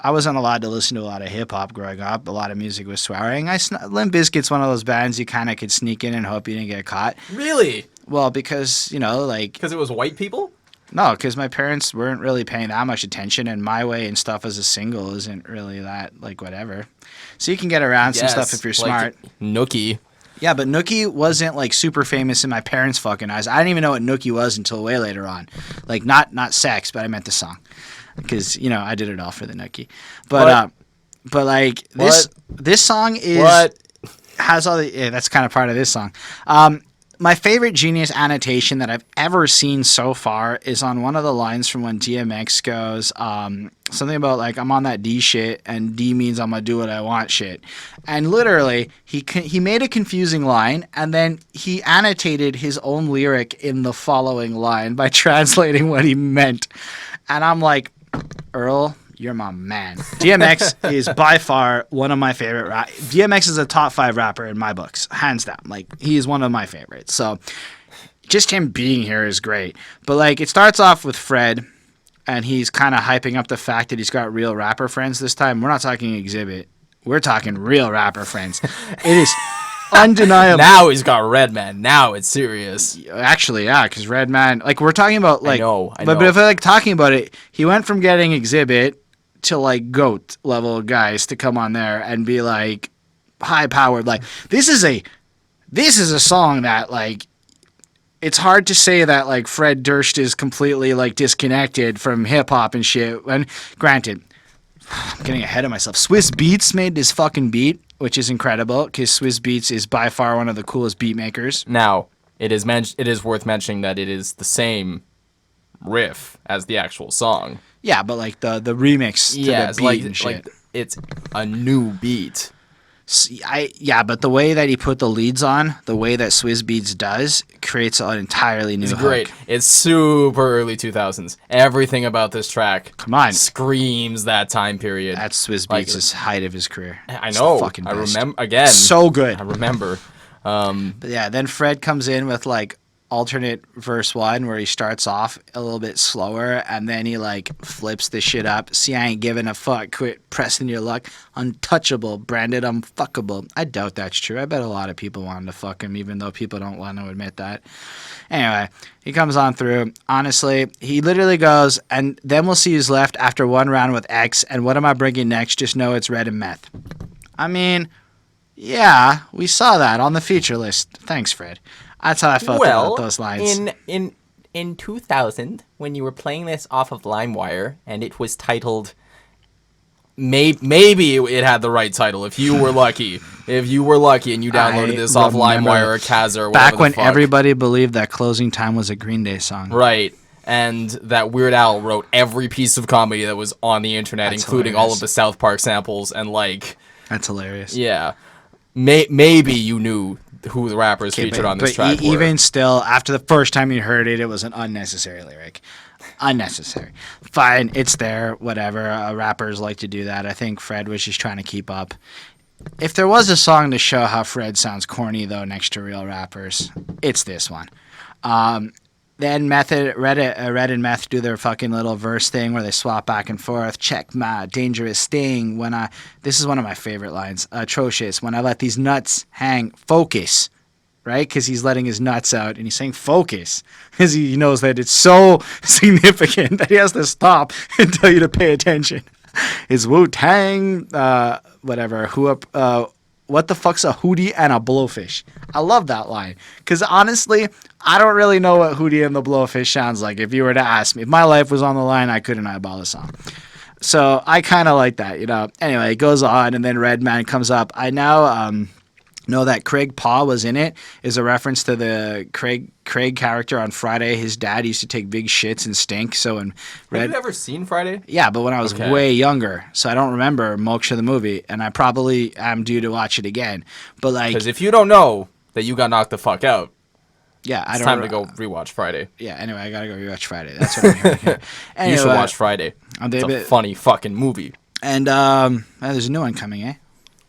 I wasn't allowed to listen to a lot of hip hop growing up. A lot of music was swearing. Limp Bizkit's one of those bands you kind of could sneak in and hope you didn't get caught. Really? Well, because, Because it was white people? No, because my parents weren't really paying that much attention, and My Way and stuff as a single isn't really that, like, whatever. So you can get around some stuff if you're smart. Nookie. Yeah, but Nookie wasn't, like, super famous in my parents' fucking eyes. I didn't even know what Nookie was until way later on. Like, not sex, but I meant the song. Because, I did it all for the Nookie. But, this song has all the... Yeah, that's kind of part of this song. My favorite Genius annotation that I've ever seen so far is on one of the lines from when DMX goes, something about, like, I'm on that D shit, and D means I'm gonna do what I want shit. And literally, he made a confusing line, and then he annotated his own lyric in the following line by translating what he meant. And I'm like, Earl, you're my man. DMX is by far one of my favorite DMX is a top 5 rapper in my books, hands down. Like, he is one of my favorites. So just him being here is great. But, like, it starts off with Fred, and he's kind of hyping up the fact that he's got real rapper friends this time. We're not talking Xzibit. We're talking real rapper friends. It is undeniable. Now he's got Redman. Now it's serious. Actually, yeah, because Redman, like, we're talking about, like... I know. But if I like talking about it, he went from getting Xzibit to, like, GOAT level guys to come on there and be, like, high powered. Like, this is a song that, like, it's hard to say that, like, Fred Durst is completely, like, disconnected from hip hop and shit. And granted, I'm getting ahead of myself. Swiss Beats made this fucking beat, which is incredible because Swiss Beats is by far one of the coolest beat makers. Now, it is worth mentioning that it is the same riff as the actual song. Yeah, but, like, the remix to the beat and shit. Like, it's a new beat. But the way that he put the leads on, the way that Swizz Beatz does, creates an entirely new hook. Great. It's super early 2000s. Everything about this track screams that time period. That's Swizz Beatz' height of his career. I know. Fucking I best. remember again. So good. I remember. But yeah, then Fred comes in with, like, alternate verse 1 where he starts off a little bit slower and then he, like, flips the shit up. See, I ain't giving a fuck. Quit pressing your luck. Untouchable. Branded unfuckable. I doubt that's true. I bet a lot of people wanted to fuck him even though people don't want to admit that. Anyway, he comes on through. Honestly, he literally goes, and then we'll see who's left after one round with X, and what am I bringing next? Just know it's Red and Meth. I mean, yeah, we saw that on the feature list. Thanks, Fred. That's how I felt about those lines. In 2000, when you were playing this off of LimeWire, and it was titled, maybe it had the right title if you were lucky. If you were lucky and you downloaded this off LimeWire or Kazaa or whatever back when the fuck. Everybody believed that Closing Time was a Green Day song. Right. And that Weird Al wrote every piece of comedy that was on the internet, That's including hilarious. all of the South Park samples, and, like... That's hilarious. Yeah. Maybe you knew who the rappers featured on this track were. Even still, after the first time you heard it, it was an unnecessary lyric. Unnecessary. Fine, it's there, whatever. Rappers like to do that. I think Fred was just trying to keep up. If there was a song to show how Fred sounds corny, though, next to real rappers, it's this one. Then Red and Meth do their fucking little verse thing where they swap back and forth. Check my dangerous sting this is one of my favorite lines. Atrocious. When I let these nuts hang, focus. Right? Because he's letting his nuts out and he's saying focus. Because he knows that it's so significant that he has to stop and tell you to pay attention. Is Wu-Tang, whatever, what the fuck's a hootie and a blowfish? I love that line. Because honestly, I don't really know what Hootie and the Blowfish sounds like. If you were to ask me, if my life was on the line, I couldn't eyeball a song. So I kind of like that, Anyway, it goes on, and then Redman comes up. I now know that Craig Paw was in it is a reference to the Craig character on Friday. His dad used to take big shits and stink. So in Have you ever seen Friday? Yeah, but when I was way younger, so I don't remember Moksha the movie, and I probably am due to watch it again. But like, because if you don't know that you got knocked the fuck out, yeah, it's time to go rewatch Friday. Yeah, anyway, I gotta go rewatch Friday. That's what I'm hearing here. Anyway, You should watch Friday. It's a funny fucking movie. And there's a new one coming, eh?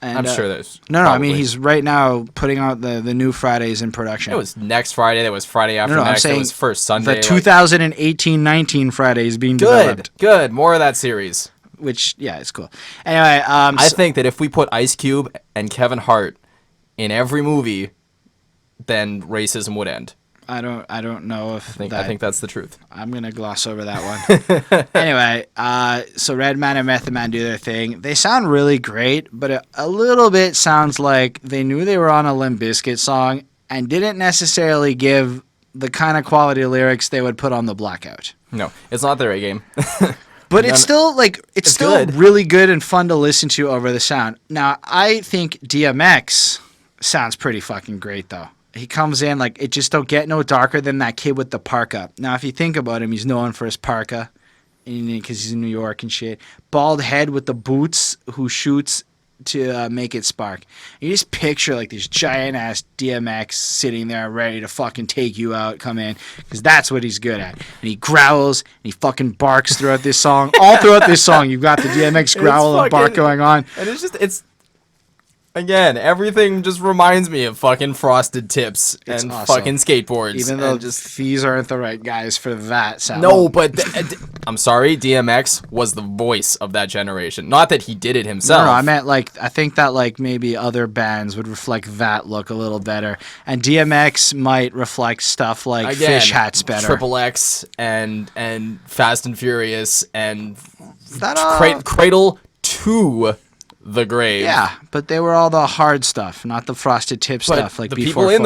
And, I'm sure there's. No, I mean he's right now putting out the new Fridays in production. It was next Friday. That was Friday after next. It was first Sunday. The 2018-19 Friday is being developed. Good. More of that series. Which it's cool. Anyway, I think that if we put Ice Cube and Kevin Hart in every movie, then racism would end. I don't know if I think that's the truth. I'm gonna gloss over that one. Anyway, so Redman and Method Man do their thing. They sound really great, but a little bit sounds like they knew they were on a Limp Bizkit song and didn't necessarily give the kind of quality lyrics they would put on the Blackout. No, it's not their A game. But it's still it's still good. really good and fun to listen to over the sound. Now I think DMX sounds pretty fucking great though. He comes in it just don't get no darker than that kid with the parka. Now, if you think about him, he's known for his parka because he's in New York and shit. Bald head with the boots who shoots to make it spark. You just picture this giant ass DMX sitting there ready to fucking take you out, come in, because that's what he's good at. And he growls and he fucking barks throughout this song. All throughout this song, you've got the DMX growl and bark going on. And it's again, everything just reminds me of fucking Frosted Tips and awesome. fucking skateboards. Even though these aren't the right guys for that sound. No, but I'm sorry, DMX was the voice of that generation. Not that he did it himself. No, I meant I think that maybe other bands would reflect that look a little better, and DMX might reflect stuff like again, Fish Hats better. Triple X and Fast and Furious and that Cradle to the Grave. Yeah, but they were all the hard stuff, not the Frosted Tip stuff the before. People in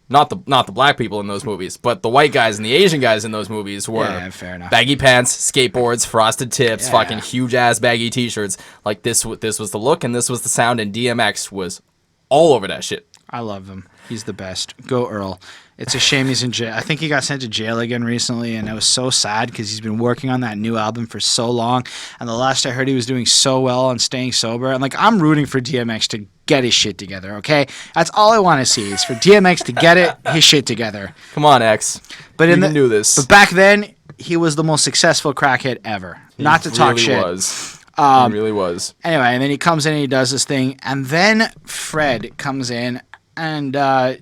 not the black people in those movies, but the white guys and the Asian guys in those movies were fair enough. Baggy pants, skateboards, Frosted Tips, fucking huge ass baggy t-shirts. This was the look and this was the sound, and DMX was all over that shit. I love him. He's the best. Go Earl. It's a shame he's in jail. I think he got sent to jail again recently, and it was so sad because he's been working on that new album for so long. And the last I heard, he was doing so well on staying sober. And I'm rooting for DMX to get his shit together. Okay, that's all I want to see is for DMX to get his shit together. Come on, X. But you can do this. But back then, he was the most successful crackhead ever. Not to talk shit. He really was. Anyway, and then he comes in and he does this thing, and then Fred comes in and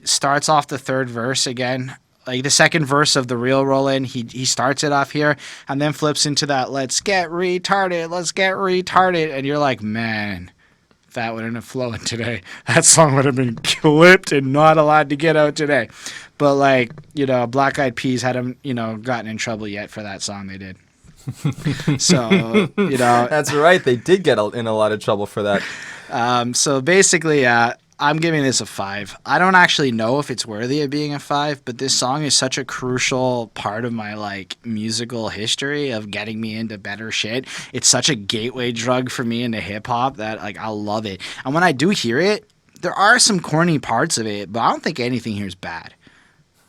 starts off the third verse again. The second verse of the real Rollin, he starts it off here and then flips into that let's get retarded, and you're like, man, that wouldn't have flown today. That song would have been clipped and not allowed to get out today. But Black Eyed Peas hadn't gotten in trouble yet for that song they did. So that's right, they did get in a lot of trouble for that. So basically I'm giving this a 5. I don't actually know if it's worthy of being a 5, but this song is such a crucial part of my musical history of getting me into better shit. It's such a gateway drug for me into hip hop that I love it. And when I do hear it, there are some corny parts of it, but I don't think anything here is bad,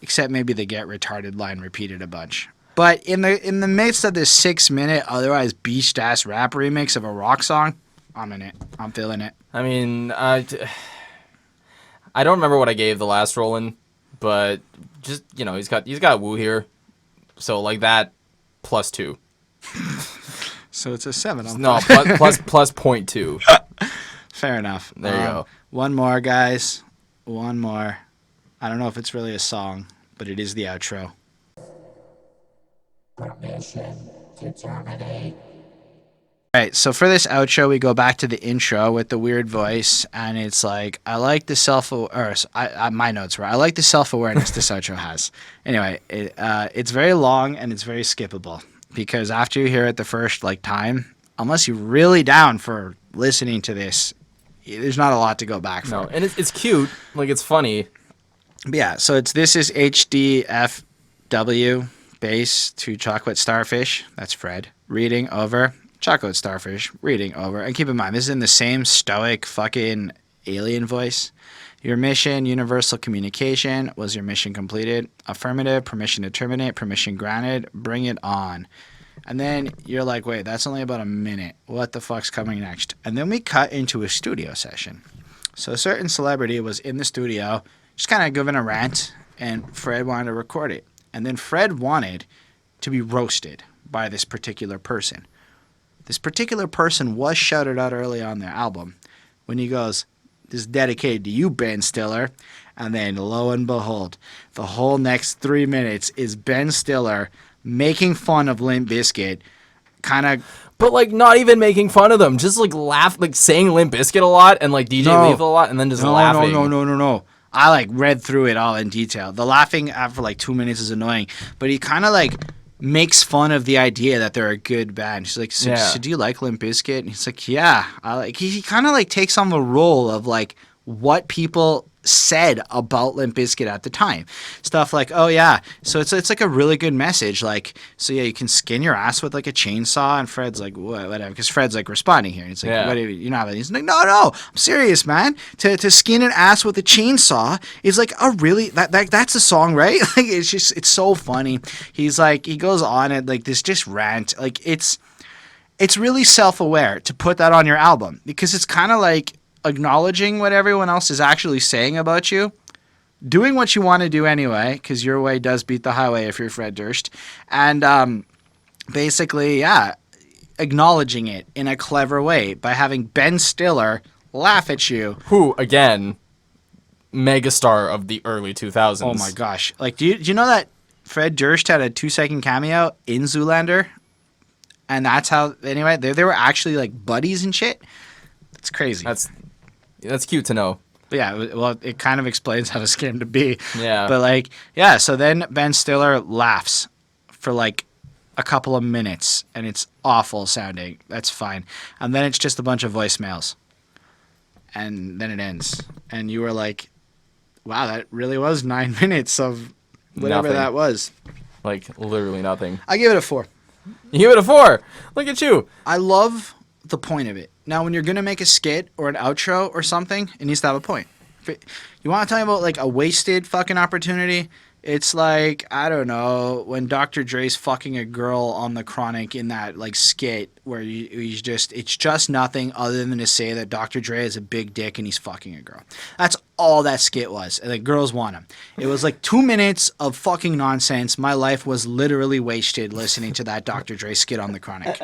except maybe the get retarded line repeated a bunch. But in the midst of this 6-minute otherwise beached ass rap remix of a rock song, I'm in it. I'm feeling it. I mean, I don't remember what I gave the last Rollin, but just he's got Woo here, so that +2. So it's a 7. No, plus 0.2. Fair enough. There you go. One more, guys. One more. I don't know if it's really a song, but it is the outro. Permission to terminate. All right, so for this outro, we go back to the intro with the weird voice, and it's I like the my notes were, I like the self-awareness this outro has. Anyway, it's very long, and it's very skippable, because after you hear it the first, time, unless you're really down for listening to this, there's not a lot to go back for. No, and it's cute, it's funny. But yeah, so this is HDFW, bass to Chocolate Starfish, that's Fred, reading over Chocolate Starfish, reading over. And keep in mind, this is in the same stoic fucking alien voice. Your mission, universal communication. Was your mission completed? Affirmative. Permission to terminate. Permission granted. Bring it on. And then you're like, wait, that's only about a minute. What the fuck's coming next? And then we cut into a studio session. So a certain celebrity was in the studio, just kind of giving a rant, and Fred wanted to record it. And then Fred wanted to be roasted by this particular person. This particular person was shouted out early on their album when he goes, "This is dedicated to you, Ben Stiller." And then lo and behold, the whole next 3 minutes is Ben Stiller making fun of Limp Bizkit, kind of... But, like, not even making fun of them. Just, like, saying Limp Bizkit a lot and, like, DJ Lethal a lot and then just laughing. No. I, like, read through it all in detail. The laughing after, like, 2 minutes is annoying. But he kind of, like, makes fun of the idea that they're a good band. He's like, so do you like Limp Bizkit? And he's like, yeah. He kind of, like, takes on the role of, like, what people said about Limp Bizkit at the time. Stuff like, oh yeah, so it's like a really good message, like, so yeah, you can skin your ass with like a chainsaw. And Fred's like, whatever, because Fred's like responding here. And it's like, what do you know? He's like, no, I'm serious, man. To skin an ass with a chainsaw is like a really that's a song, right? Like it's so funny. He's like, he goes on at like this just rant, like it's really self-aware to put that on your album, because it's kind of like acknowledging what everyone else is actually saying about you, doing what you want to do anyway, because your way does beat the highway if you're Fred Durst, and basically, acknowledging it in a clever way by having Ben Stiller laugh at you. Who, again, megastar of the early 2000s. Oh my gosh. Like, do you know that Fred Durst had a 2-second cameo in Zoolander? And that's how, anyway, they were actually like buddies and shit. It's crazy. That's cute to know. But yeah, well, it kind of explains how this came to be. Yeah. But like, yeah, so then Ben Stiller laughs for like a couple of minutes, and it's awful sounding. That's fine. And then it's just a bunch of voicemails. And then it ends. And you were like, wow, that really was 9 minutes of whatever that was. Like, literally nothing. I give it a 4. You give it a 4. Look at you. I love the point of it. Now, when you're going to make a skit or an outro or something, it needs to have a point. You want to tell me about, like, a wasted fucking opportunity? It's like, I don't know, when Dr. Dre's fucking a girl on the Chronic in that, like, skit where it's just nothing other than to say that Dr. Dre is a big dick and he's fucking a girl. That's all that skit was. And the girls want him. It was like 2 minutes of fucking nonsense. My life was literally wasted listening to that Dr. Dre skit on the Chronic.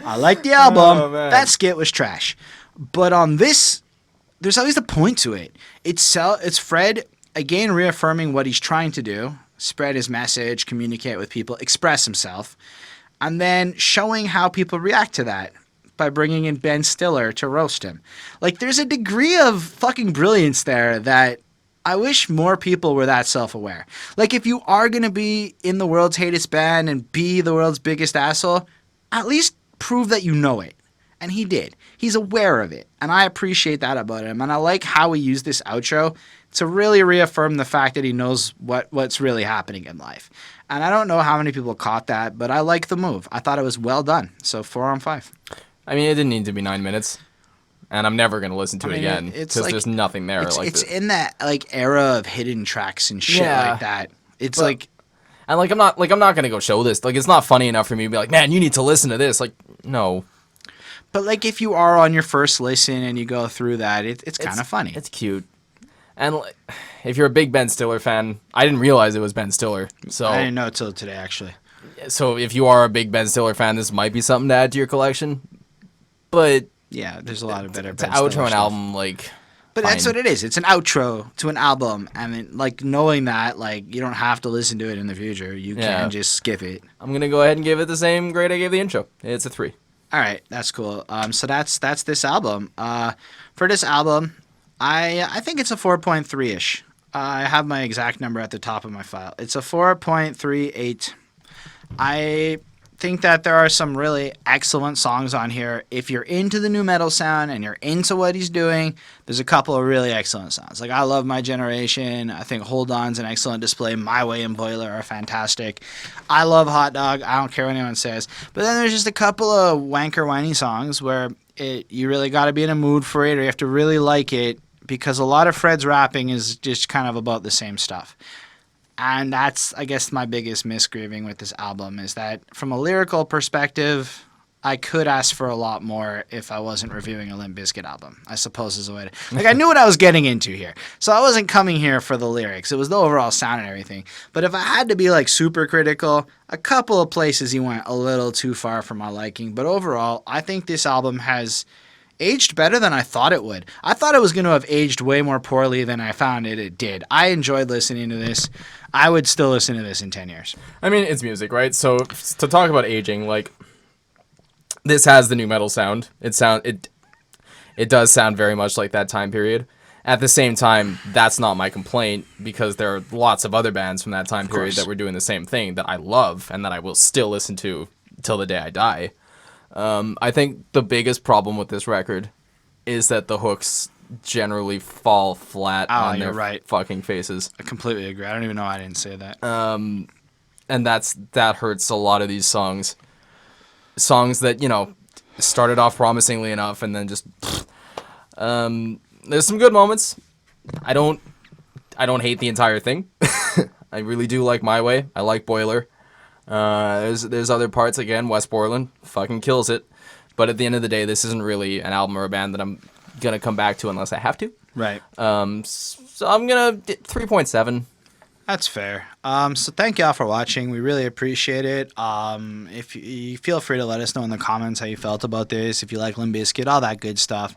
I like the album. Oh, man. That skit was trash. But on this, there's always a point to it. It's Fred, again, reaffirming what he's trying to do. Spread his message, communicate with people, express himself. And then showing how people react to that by bringing in Ben Stiller to roast him. Like, there's a degree of fucking brilliance there that I wish more people were that self-aware. Like, if you are going to be in the world's hatest band and be the world's biggest asshole, at least prove that you know it. And he did. He's aware of it. And I appreciate that about him. And I like how he used this outro to really reaffirm the fact that he knows what's really happening in life. And I don't know how many people caught that, but I like the move. I thought it was well done. So 4 on 5. I mean, it didn't need to be 9 minutes. And I'm never going to listen to it again. Because like, there's nothing there. It's in that like era of hidden tracks and shit like that. It's like... And I'm not gonna go show this. Like, it's not funny enough for me to be like, man, you need to listen to this. Like, no. But like, if you are on your first listen and you go through that, it's kind of funny. It's cute. And like, if you're a big Ben Stiller fan, I didn't realize it was Ben Stiller. So I didn't know until today, actually. So if you are a big Ben Stiller fan, this might be something to add to your collection. But yeah, there's a lot of better. To outro an album, like. But fine. That's what it is. It's an outro to an album. I mean, like, knowing that, like, you don't have to listen to it in the future. You can just skip it. I'm going to go ahead and give it the same grade I gave the intro. It's a 3. All right. That's cool. So that's this album. For this album, I think it's a 4.3-ish. I have my exact number at the top of my file. It's a 4.38. I think that there are some really excellent songs on here. If you're into the new metal sound and you're into what he's doing, there's a couple of really excellent songs. Like I love My Generation. I think Hold On's an excellent display. My Way and Boiler are fantastic. I love Hot Dog. I don't care what anyone says. But then there's just a couple of wanker whiny songs where you really got to be in a mood for it, or you have to really like it, because a lot of Fred's rapping is just kind of about the same stuff. And that's, I guess, my biggest misgrieving with this album, is that from a lyrical perspective, I could ask for a lot more if I wasn't reviewing a Limp Bizkit album, I suppose is the way to... Like, I knew what I was getting into here. So I wasn't coming here for the lyrics. It was the overall sound and everything. But if I had to be, like, super critical, a couple of places he went a little too far for my liking. But overall, I think this album has aged better than I thought it would. I thought it was going to have aged way more poorly than I found it did. I enjoyed listening to this. I would still listen to this in 10 years. I mean, it's music, right? So to talk about aging, like, this has the new metal sound. It does sound very much like that time period. At the same time, that's not my complaint, because there are lots of other bands from that time period that were doing the same thing that I love and that I will still listen to till the day I die. I think the biggest problem with this record is that the hooks generally fall flat on their fucking faces. I completely agree. I don't even know why I didn't say that. And that hurts a lot of these songs. Songs that, you know, started off promisingly enough and then just... there's some good moments. I don't hate the entire thing. I really do like My Way. I like Boiler. There's other parts, again, West Borland fucking kills it. But at the end of the day, this isn't really an album or a band that I'm gonna come back to unless I have to. Right. So I'm gonna 3.7. That's fair. So thank y'all for watching. We really appreciate it. If you feel free to let us know in the comments how you felt about this, if you like Limp Bizkit, all that good stuff.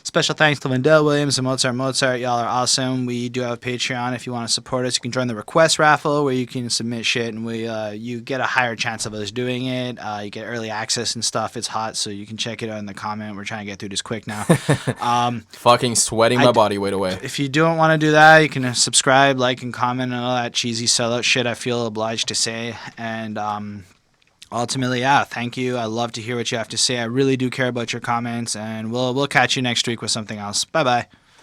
Special thanks to Lindell Williams and Mozart. Y'all are awesome. We do have a Patreon. If you want to support us, you can join the request raffle where you can submit shit and you get a higher chance of us doing it. You get early access and stuff. It's hot, so you can check it out in the comment. We're trying to get through this quick now. Fucking sweating my body weight away. If you don't want to do that, you can subscribe, like, and comment and all that cheesy sellout shit I feel obliged to say. And ultimately, yeah, thank you. I love to hear what you have to say. I really do care about your comments, and we'll catch you next week with something else. Bye-bye.